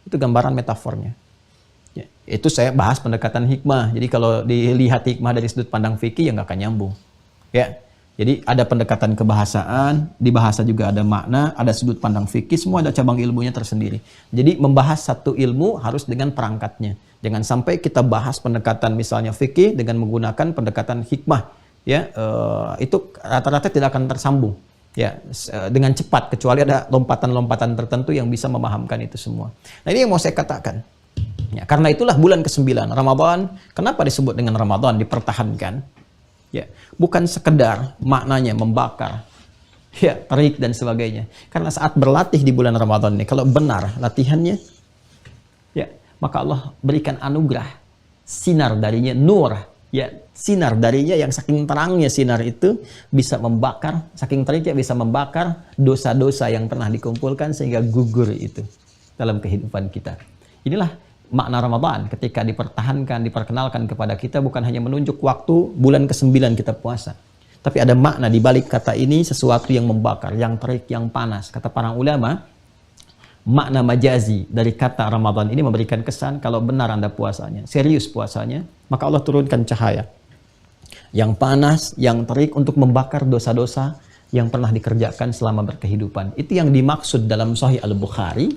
Itu gambaran metafornya. Ya, itu saya bahas pendekatan hikmah. Jadi kalau dilihat hikmah dari sudut pandang fikih, ya nggak akan nyambung. Ya, jadi ada pendekatan kebahasaan, di bahasa juga ada makna, ada sudut pandang fikih, semua ada cabang ilmunya tersendiri. Jadi membahas satu ilmu harus dengan perangkatnya. Jangan sampai kita bahas pendekatan misalnya fikih dengan menggunakan pendekatan hikmah. Ya, itu rata-rata tidak akan tersambung. Ya, dengan cepat, kecuali ada lompatan-lompatan tertentu yang bisa memahamkan itu semua. Nah, ini yang mau saya katakan. Ya, karena itulah bulan ke-9 Ramadan, kenapa disebut dengan Ramadan, dipertahankan? Ya, bukan sekedar maknanya membakar ya, terik dan sebagainya. Karena saat berlatih di bulan Ramadan ini, kalau benar latihannya, ya, maka Allah berikan anugerah, sinar darinya, nur, ya, sinar darinya yang saking terangnya sinar itu bisa membakar, saking teriknya bisa membakar dosa-dosa yang pernah dikumpulkan sehingga gugur itu dalam kehidupan kita. Inilah makna Ramadan ketika dipertahankan, diperkenalkan kepada kita, bukan hanya menunjuk waktu bulan ke-9 kita puasa. Tapi ada makna di balik kata ini, sesuatu yang membakar, yang terik, yang panas. Kata para ulama, makna majazi dari kata Ramadan ini memberikan kesan kalau benar Anda puasanya, serius puasanya, maka Allah turunkan cahaya yang panas, yang terik untuk membakar dosa-dosa yang pernah dikerjakan selama berkehidupan. Itu yang dimaksud dalam Sahih Al-Bukhari.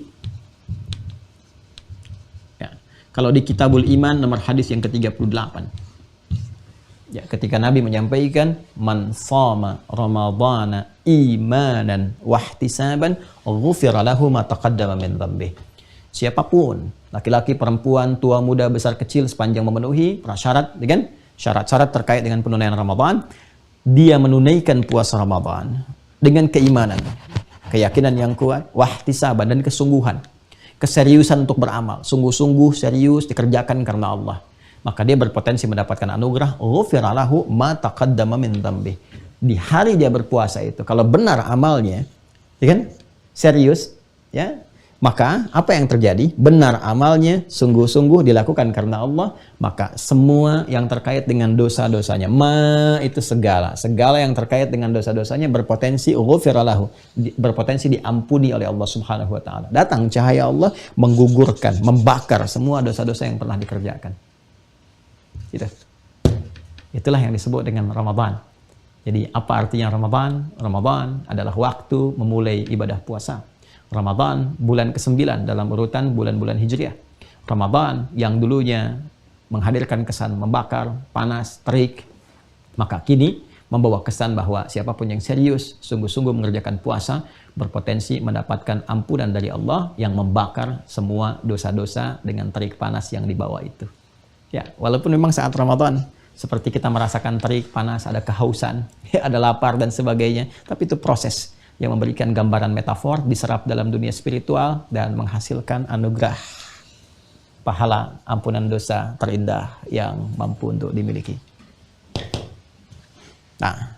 Ya. Kalau di Kitabul Iman nomor hadis yang ke-38. Ya, ketika Nabi menyampaikan man shama ramadhana imanan wahtisaban ghufira lahu ma taqaddama min dzambih. Siapapun, laki-laki, perempuan, tua, muda, besar, kecil, sepanjang memenuhi prasyarat dengan syarat-syarat terkait dengan penunaian Ramadan, dia menunaikan puasa Ramadan dengan keimanan, keyakinan yang kuat, wahtisaban, dan kesungguhan, keseriusan untuk beramal, sungguh-sungguh serius dikerjakan karena Allah, maka dia berpotensi mendapatkan anugerah ghufira lahu ma taqaddama min dzambih. Di hari dia berpuasa itu, kalau benar amalnya, ya kan, serius, ya, maka apa yang terjadi? Benar amalnya, sungguh-sungguh dilakukan karena Allah, maka semua yang terkait dengan dosa-dosanya, itu segala yang terkait dengan dosa-dosanya berpotensi ghufira lahu, berpotensi diampuni oleh Allah Subhanahu wa taala. Datang cahaya Allah menggugurkan, membakar semua dosa-dosa yang pernah dikerjakan. Gitu. Itulah yang disebut dengan Ramadan. Jadi apa artinya Ramadan? Ramadan adalah waktu memulai ibadah puasa. Ramadan bulan ke-9 dalam urutan bulan-bulan Hijriah. Ramadan yang dulunya menghadirkan kesan membakar, panas, terik, maka kini membawa kesan bahwa siapapun yang serius, sungguh-sungguh mengerjakan puasa, berpotensi mendapatkan ampunan dari Allah yang membakar semua dosa-dosa dengan terik panas yang dibawa itu. Ya, walaupun memang saat Ramadan seperti kita merasakan terik, panas, ada kehausan, ada lapar dan sebagainya, tapi itu proses yang memberikan gambaran metafor diserap dalam dunia spiritual dan menghasilkan anugerah pahala ampunan dosa terindah yang mampu untuk dimiliki. Nah,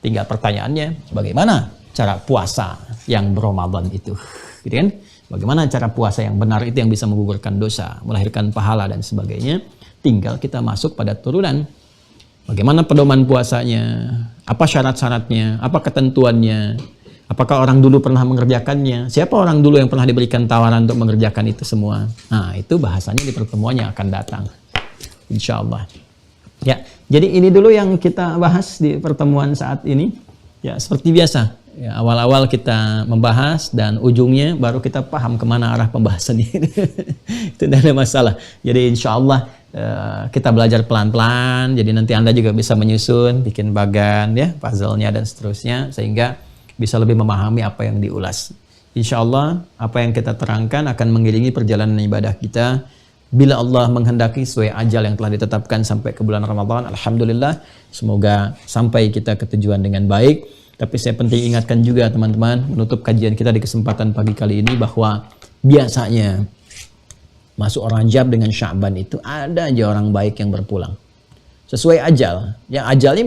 tinggal pertanyaannya, bagaimana cara puasa yang berRamadan itu? Gitu kan? Bagaimana cara puasa yang benar itu yang bisa menggugurkan dosa, melahirkan pahala dan sebagainya. Tinggal kita masuk pada turunan. Bagaimana pedoman puasanya, apa syarat-syaratnya, apa ketentuannya, apakah orang dulu pernah mengerjakannya, siapa orang dulu yang pernah diberikan tawaran untuk mengerjakan itu semua. Nah, itu bahasanya di pertemuan yang akan datang. Insya Allah. Ya, jadi ini dulu yang kita bahas di pertemuan saat ini. Ya, seperti biasa. Ya, awal-awal kita membahas dan ujungnya baru kita paham kemana arah pembahasan ini. Itu tidak ada masalah. Jadi insya Allah kita belajar pelan-pelan. Jadi nanti Anda juga bisa menyusun, bikin bagan, ya, puzzle-nya dan seterusnya, sehingga bisa lebih memahami apa yang diulas. Insya Allah apa yang kita terangkan akan mengiringi perjalanan ibadah kita. Bila Allah menghendaki sesuai ajal yang telah ditetapkan sampai ke bulan Ramadan, alhamdulillah, semoga sampai kita ke tujuan dengan baik. Tapi saya penting ingatkan juga teman-teman, menutup kajian kita di kesempatan pagi kali ini, bahwa biasanya masuk Rajab dengan Sya'ban itu ada aja orang baik yang berpulang. Sesuai ajal. Yang ajalnya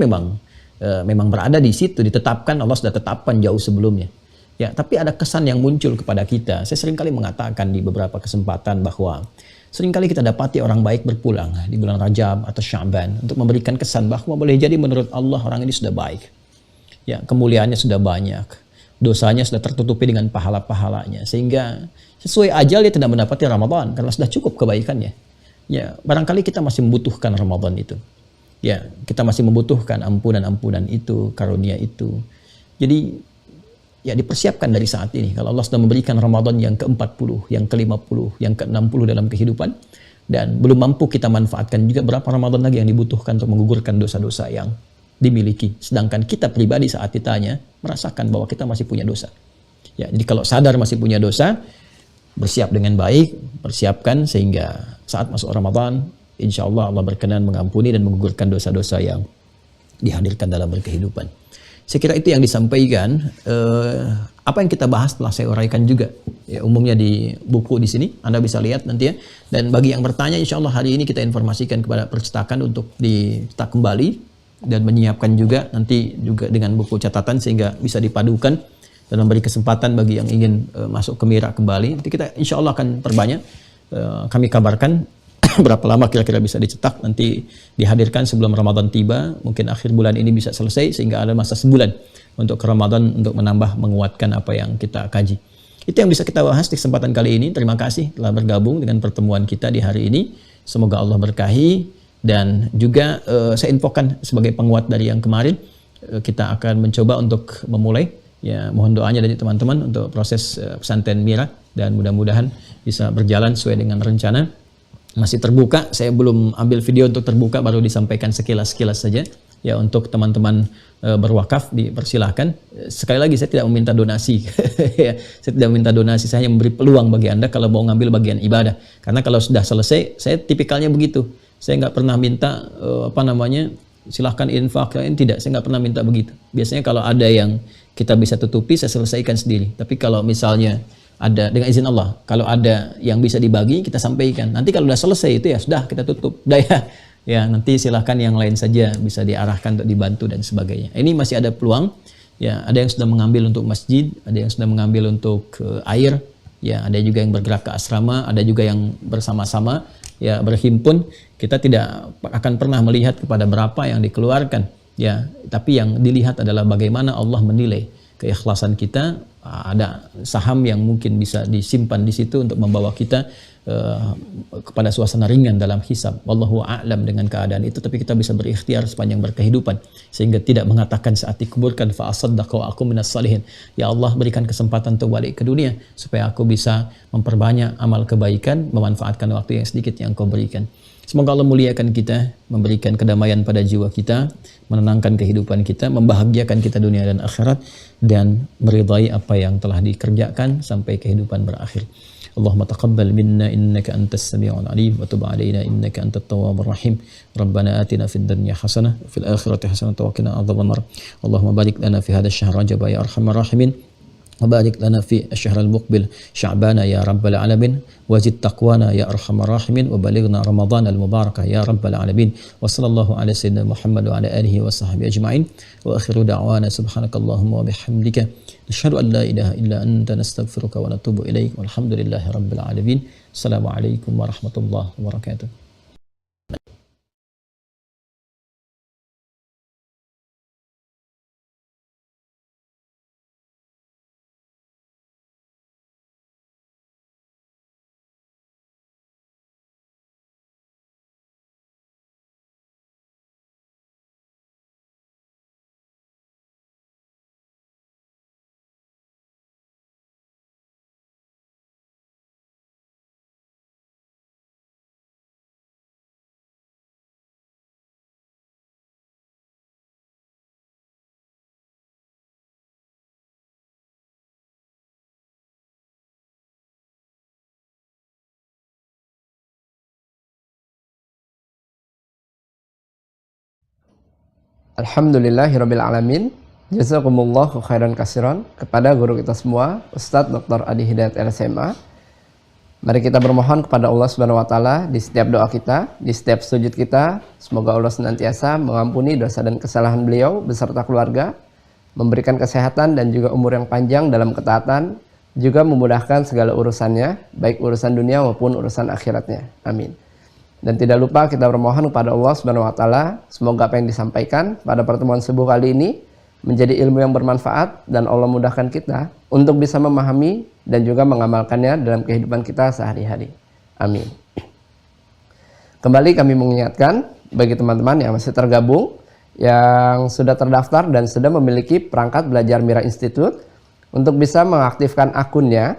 memang berada di situ, ditetapkan, Allah sudah tetapkan jauh sebelumnya. Ya, tapi ada kesan yang muncul kepada kita. Saya seringkali mengatakan di beberapa kesempatan bahwa seringkali kita dapati orang baik berpulang di bulan Rajab atau Sya'ban untuk memberikan kesan bahwa boleh jadi menurut Allah orang ini sudah baik. Ya, kemuliaannya sudah banyak, dosanya sudah tertutupi dengan pahala-pahalanya, sehingga sesuai ajal dia tidak mendapati Ramadan karena sudah cukup kebaikannya. Ya, barangkali kita masih membutuhkan Ramadan itu. Ya, kita masih membutuhkan ampunan-ampunan itu, karunia itu. Jadi, ya dipersiapkan dari saat ini. Kalau Allah sudah memberikan Ramadan yang ke-40, yang ke-50, yang ke-60 dalam kehidupan, dan belum mampu kita manfaatkan juga, berapa Ramadan lagi yang dibutuhkan untuk menggugurkan dosa-dosa yang dimiliki. Sedangkan kita pribadi saat ditanya merasakan bahwa kita masih punya dosa. Ya, jadi kalau sadar masih punya dosa, bersiap dengan baik, persiapkan sehingga saat masuk Ramadan, insya Allah Allah berkenan mengampuni dan menggugurkan dosa-dosa yang dihadirkan dalam berkehidupan. Saya kira itu yang disampaikan. Apa yang kita bahas telah saya uraikan juga ya, umumnya di buku di sini Anda bisa lihat nanti ya. Dan bagi yang bertanya, insya Allah hari ini kita informasikan kepada percetakan untuk dicetak kembali dan menyiapkan juga nanti juga dengan buku catatan sehingga bisa dipadukan dan memberi kesempatan bagi yang ingin masuk ke Mira kembali. Nanti kita insya Allah akan perbanyak. Kami kabarkan berapa lama kira-kira bisa dicetak, nanti dihadirkan sebelum Ramadan tiba, mungkin akhir bulan ini bisa selesai sehingga ada masa sebulan untuk ke Ramadan untuk menambah menguatkan apa yang kita kaji. Itu yang bisa kita bahas di kesempatan kali ini. Terima kasih telah bergabung dengan pertemuan kita di hari ini. Semoga Allah berkahi dan juga saya infokan sebagai penguat dari yang kemarin, kita akan mencoba untuk memulai ya, mohon doanya dari teman-teman untuk proses pesantren Mira dan mudah-mudahan bisa berjalan sesuai dengan rencana. Masih terbuka, saya belum ambil video untuk terbuka, baru disampaikan sekilas-sekilas saja. Ya, untuk teman-teman berwakaf dipersilahkan. Sekali lagi saya tidak meminta donasi. Ya, saya tidak meminta donasi, saya hanya memberi peluang bagi Anda kalau mau ngambil bagian ibadah. Karena kalau sudah selesai, saya tipikalnya begitu. Saya nggak pernah minta silahkan infak, tidak, saya nggak pernah minta begitu. Biasanya kalau ada yang kita bisa tutupi, saya selesaikan sendiri. Tapi kalau misalnya ada, dengan izin Allah, kalau ada yang bisa dibagi, kita sampaikan. Nanti kalau sudah selesai itu ya sudah, kita tutup. Udah ya, nanti silahkan yang lain saja bisa diarahkan untuk dibantu dan sebagainya. Ini masih ada peluang. Ya, ada yang sudah mengambil untuk masjid, ada yang sudah mengambil untuk air. Ya, ada juga yang bergerak ke asrama, ada juga yang bersama-sama ya berhimpun. Kita tidak akan pernah melihat kepada berapa yang dikeluarkan. Ya, tapi yang dilihat adalah bagaimana Allah menilai keikhlasan kita. Ada saham yang mungkin bisa disimpan di situ untuk membawa kita kepada suasana ringan dalam hisab. Wallahu a'lam dengan keadaan itu, tapi kita bisa berikhtiar sepanjang berkehidupan sehingga tidak mengatakan saat dikuburkan fa asaddaqa wa aku minas salihin. Ya Allah, berikan kesempatan untuk balik ke dunia supaya aku bisa memperbanyak amal kebaikan, memanfaatkan waktu yang sedikit yang Kau berikan. Semoga Allah muliakan kita, memberikan kedamaian pada jiwa kita, menenangkan kehidupan kita, membahagiakan kita dunia dan akhirat, dan meridai apa yang telah dikerjakan sampai kehidupan berakhir. Allahumma taqabbal minna innaka antas sami'ul alim wa tub alaina innaka antat tawwabur rahim. Rabbana atina fid dunya hasanah wa fil akhirati hasanah wa qina adzabannar. Allahumma barik lana fi hadha asy-syahr Rajab ya arhamar rahimin. وبارك لنا في الشهر المقبل شعبان يا رب العالمين وزد تقوانا يا أرحم الراحمين وبلغنا رمضان المبارك يا رب العالمين وصلى الله على سيدنا محمد وعلى آله وصحبه أجمعين وآخر دعوانا سبحانك اللهم وبحمدك نشهد أن لا إله إلا أنت نستغفرك ونتوب إليك والحمد لله رب العالمين. السلام عليكم ورحمة الله وبركاته. Alhamdulillahirrabbilalamin. Jazakumullahu khairan kasiran kepada guru kita semua, Ustadz Dr. Adi Hidayat LSMA. Mari kita bermohon kepada Allah Subhanahu wa taala di setiap doa kita, di setiap sujud kita. Semoga Allah senantiasa mengampuni dosa dan kesalahan beliau beserta keluarga, memberikan kesehatan dan juga umur yang panjang dalam ketaatan, juga memudahkan segala urusannya, baik urusan dunia maupun urusan akhiratnya. Amin. Dan tidak lupa kita bermohon kepada Allah Subhanahu wa taala, semoga apa yang disampaikan pada pertemuan subuh kali ini menjadi ilmu yang bermanfaat dan Allah mudahkan kita untuk bisa memahami dan juga mengamalkannya dalam kehidupan kita sehari-hari. Amin. Kembali kami mengingatkan bagi teman-teman yang masih tergabung, yang sudah terdaftar dan sudah memiliki perangkat belajar Mira Institute, untuk bisa mengaktifkan akunnya,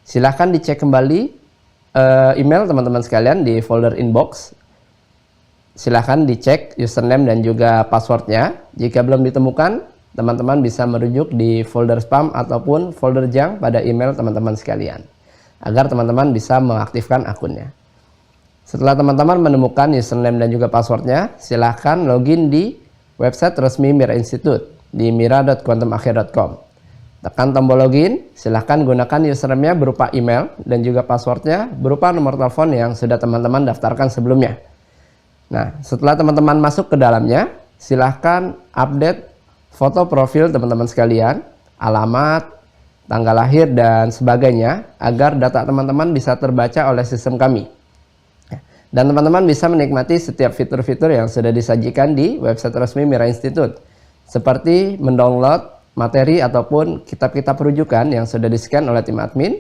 silahkan dicek kembali email teman-teman sekalian di folder inbox. Silahkan dicek username dan juga passwordnya. Jika belum ditemukan, teman-teman bisa merujuk di folder spam ataupun folder junk pada email teman-teman sekalian, agar teman-teman bisa mengaktifkan akunnya. Setelah teman-teman menemukan username dan juga passwordnya, silahkan login di website resmi Mira Institute, di mira.quantumakhir.com. Tekan tombol login, silahkan gunakan username-nya berupa email dan juga passwordnya berupa nomor telepon yang sudah teman-teman daftarkan sebelumnya. Nah, setelah teman-teman masuk ke dalamnya, silahkan update foto profil teman-teman sekalian, alamat, tanggal lahir, dan sebagainya agar data teman-teman bisa terbaca oleh sistem kami. Dan teman-teman bisa menikmati setiap fitur-fitur yang sudah disajikan di website resmi Mira Institute, seperti mendownload materi ataupun kitab-kitab rujukan yang sudah di-scan oleh tim admin.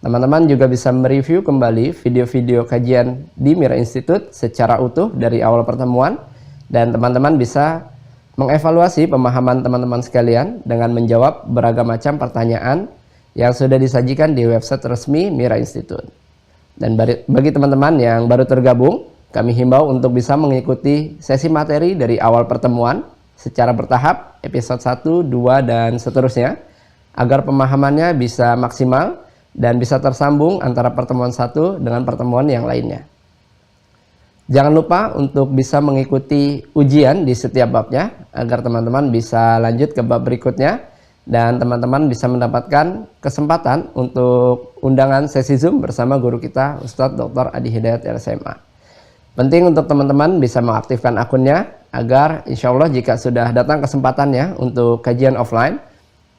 Teman-teman juga bisa mereview kembali video-video kajian di Mira Institute secara utuh dari awal pertemuan, dan teman-teman bisa mengevaluasi pemahaman teman-teman sekalian dengan menjawab beragam macam pertanyaan yang sudah disajikan di website resmi Mira Institute. Dan bagi teman-teman yang baru tergabung, kami himbau untuk bisa mengikuti sesi materi dari awal pertemuan secara bertahap, episode 1, 2, dan seterusnya, agar pemahamannya bisa maksimal dan bisa tersambung antara pertemuan satu dengan pertemuan yang lainnya. Jangan lupa untuk bisa mengikuti ujian di setiap babnya, agar teman-teman bisa lanjut ke bab berikutnya, dan teman-teman bisa mendapatkan kesempatan untuk undangan sesi Zoom bersama guru kita, Ustadz Dr. Adi Hidayat LSMA. Penting untuk teman-teman bisa mengaktifkan akunnya, agar insya Allah jika sudah datang kesempatannya untuk kajian offline,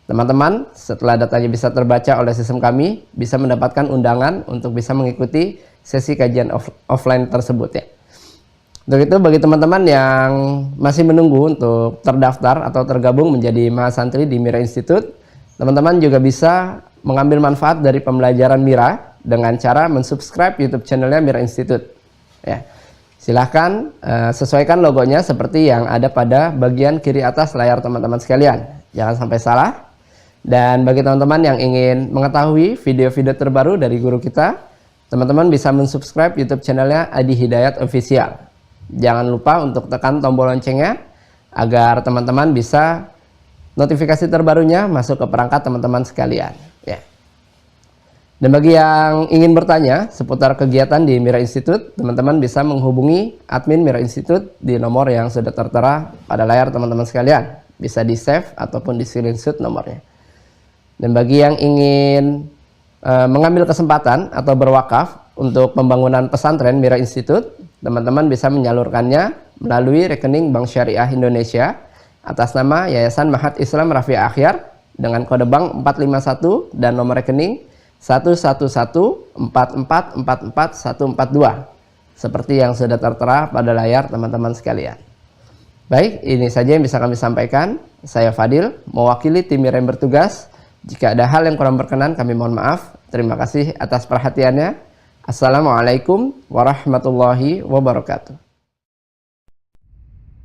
teman-teman setelah datanya bisa terbaca oleh sistem kami, bisa mendapatkan undangan untuk bisa mengikuti sesi kajian offline tersebut ya. Untuk itu bagi teman-teman yang masih menunggu untuk terdaftar atau tergabung menjadi mahasantri di Mira Institute, teman-teman juga bisa mengambil manfaat dari pembelajaran Mira dengan cara mensubscribe YouTube channelnya Mira Institute ya. Silahkan sesuaikan logonya seperti yang ada pada bagian kiri atas layar teman-teman sekalian. Jangan sampai salah. Dan bagi teman-teman yang ingin mengetahui video-video terbaru dari guru kita, teman-teman bisa mensubscribe YouTube channelnya Adi Hidayat Official. Jangan lupa untuk tekan tombol loncengnya agar teman-teman bisa notifikasi terbarunya masuk ke perangkat teman-teman sekalian. Ya. Dan bagi yang ingin bertanya seputar kegiatan di Mira Institute, teman-teman bisa menghubungi admin Mira Institute di nomor yang sudah tertera pada layar teman-teman sekalian. Bisa di save ataupun di screenshot nomornya. Dan bagi yang ingin mengambil kesempatan atau berwakaf untuk pembangunan pesantren Mira Institute, teman-teman bisa menyalurkannya melalui rekening Bank Syariah Indonesia atas nama Yayasan Mahat Islam Rafi Akhyar dengan kode bank 451 dan nomor rekening 11144444142 seperti yang sudah tertera pada layar teman-teman sekalian. Baik, ini saja yang bisa kami sampaikan. Saya Fadil, mewakili tim Mira yang bertugas. Jika ada hal yang kurang berkenan, kami mohon maaf. Terima kasih atas perhatiannya. Assalamualaikum warahmatullahi wabarakatuh.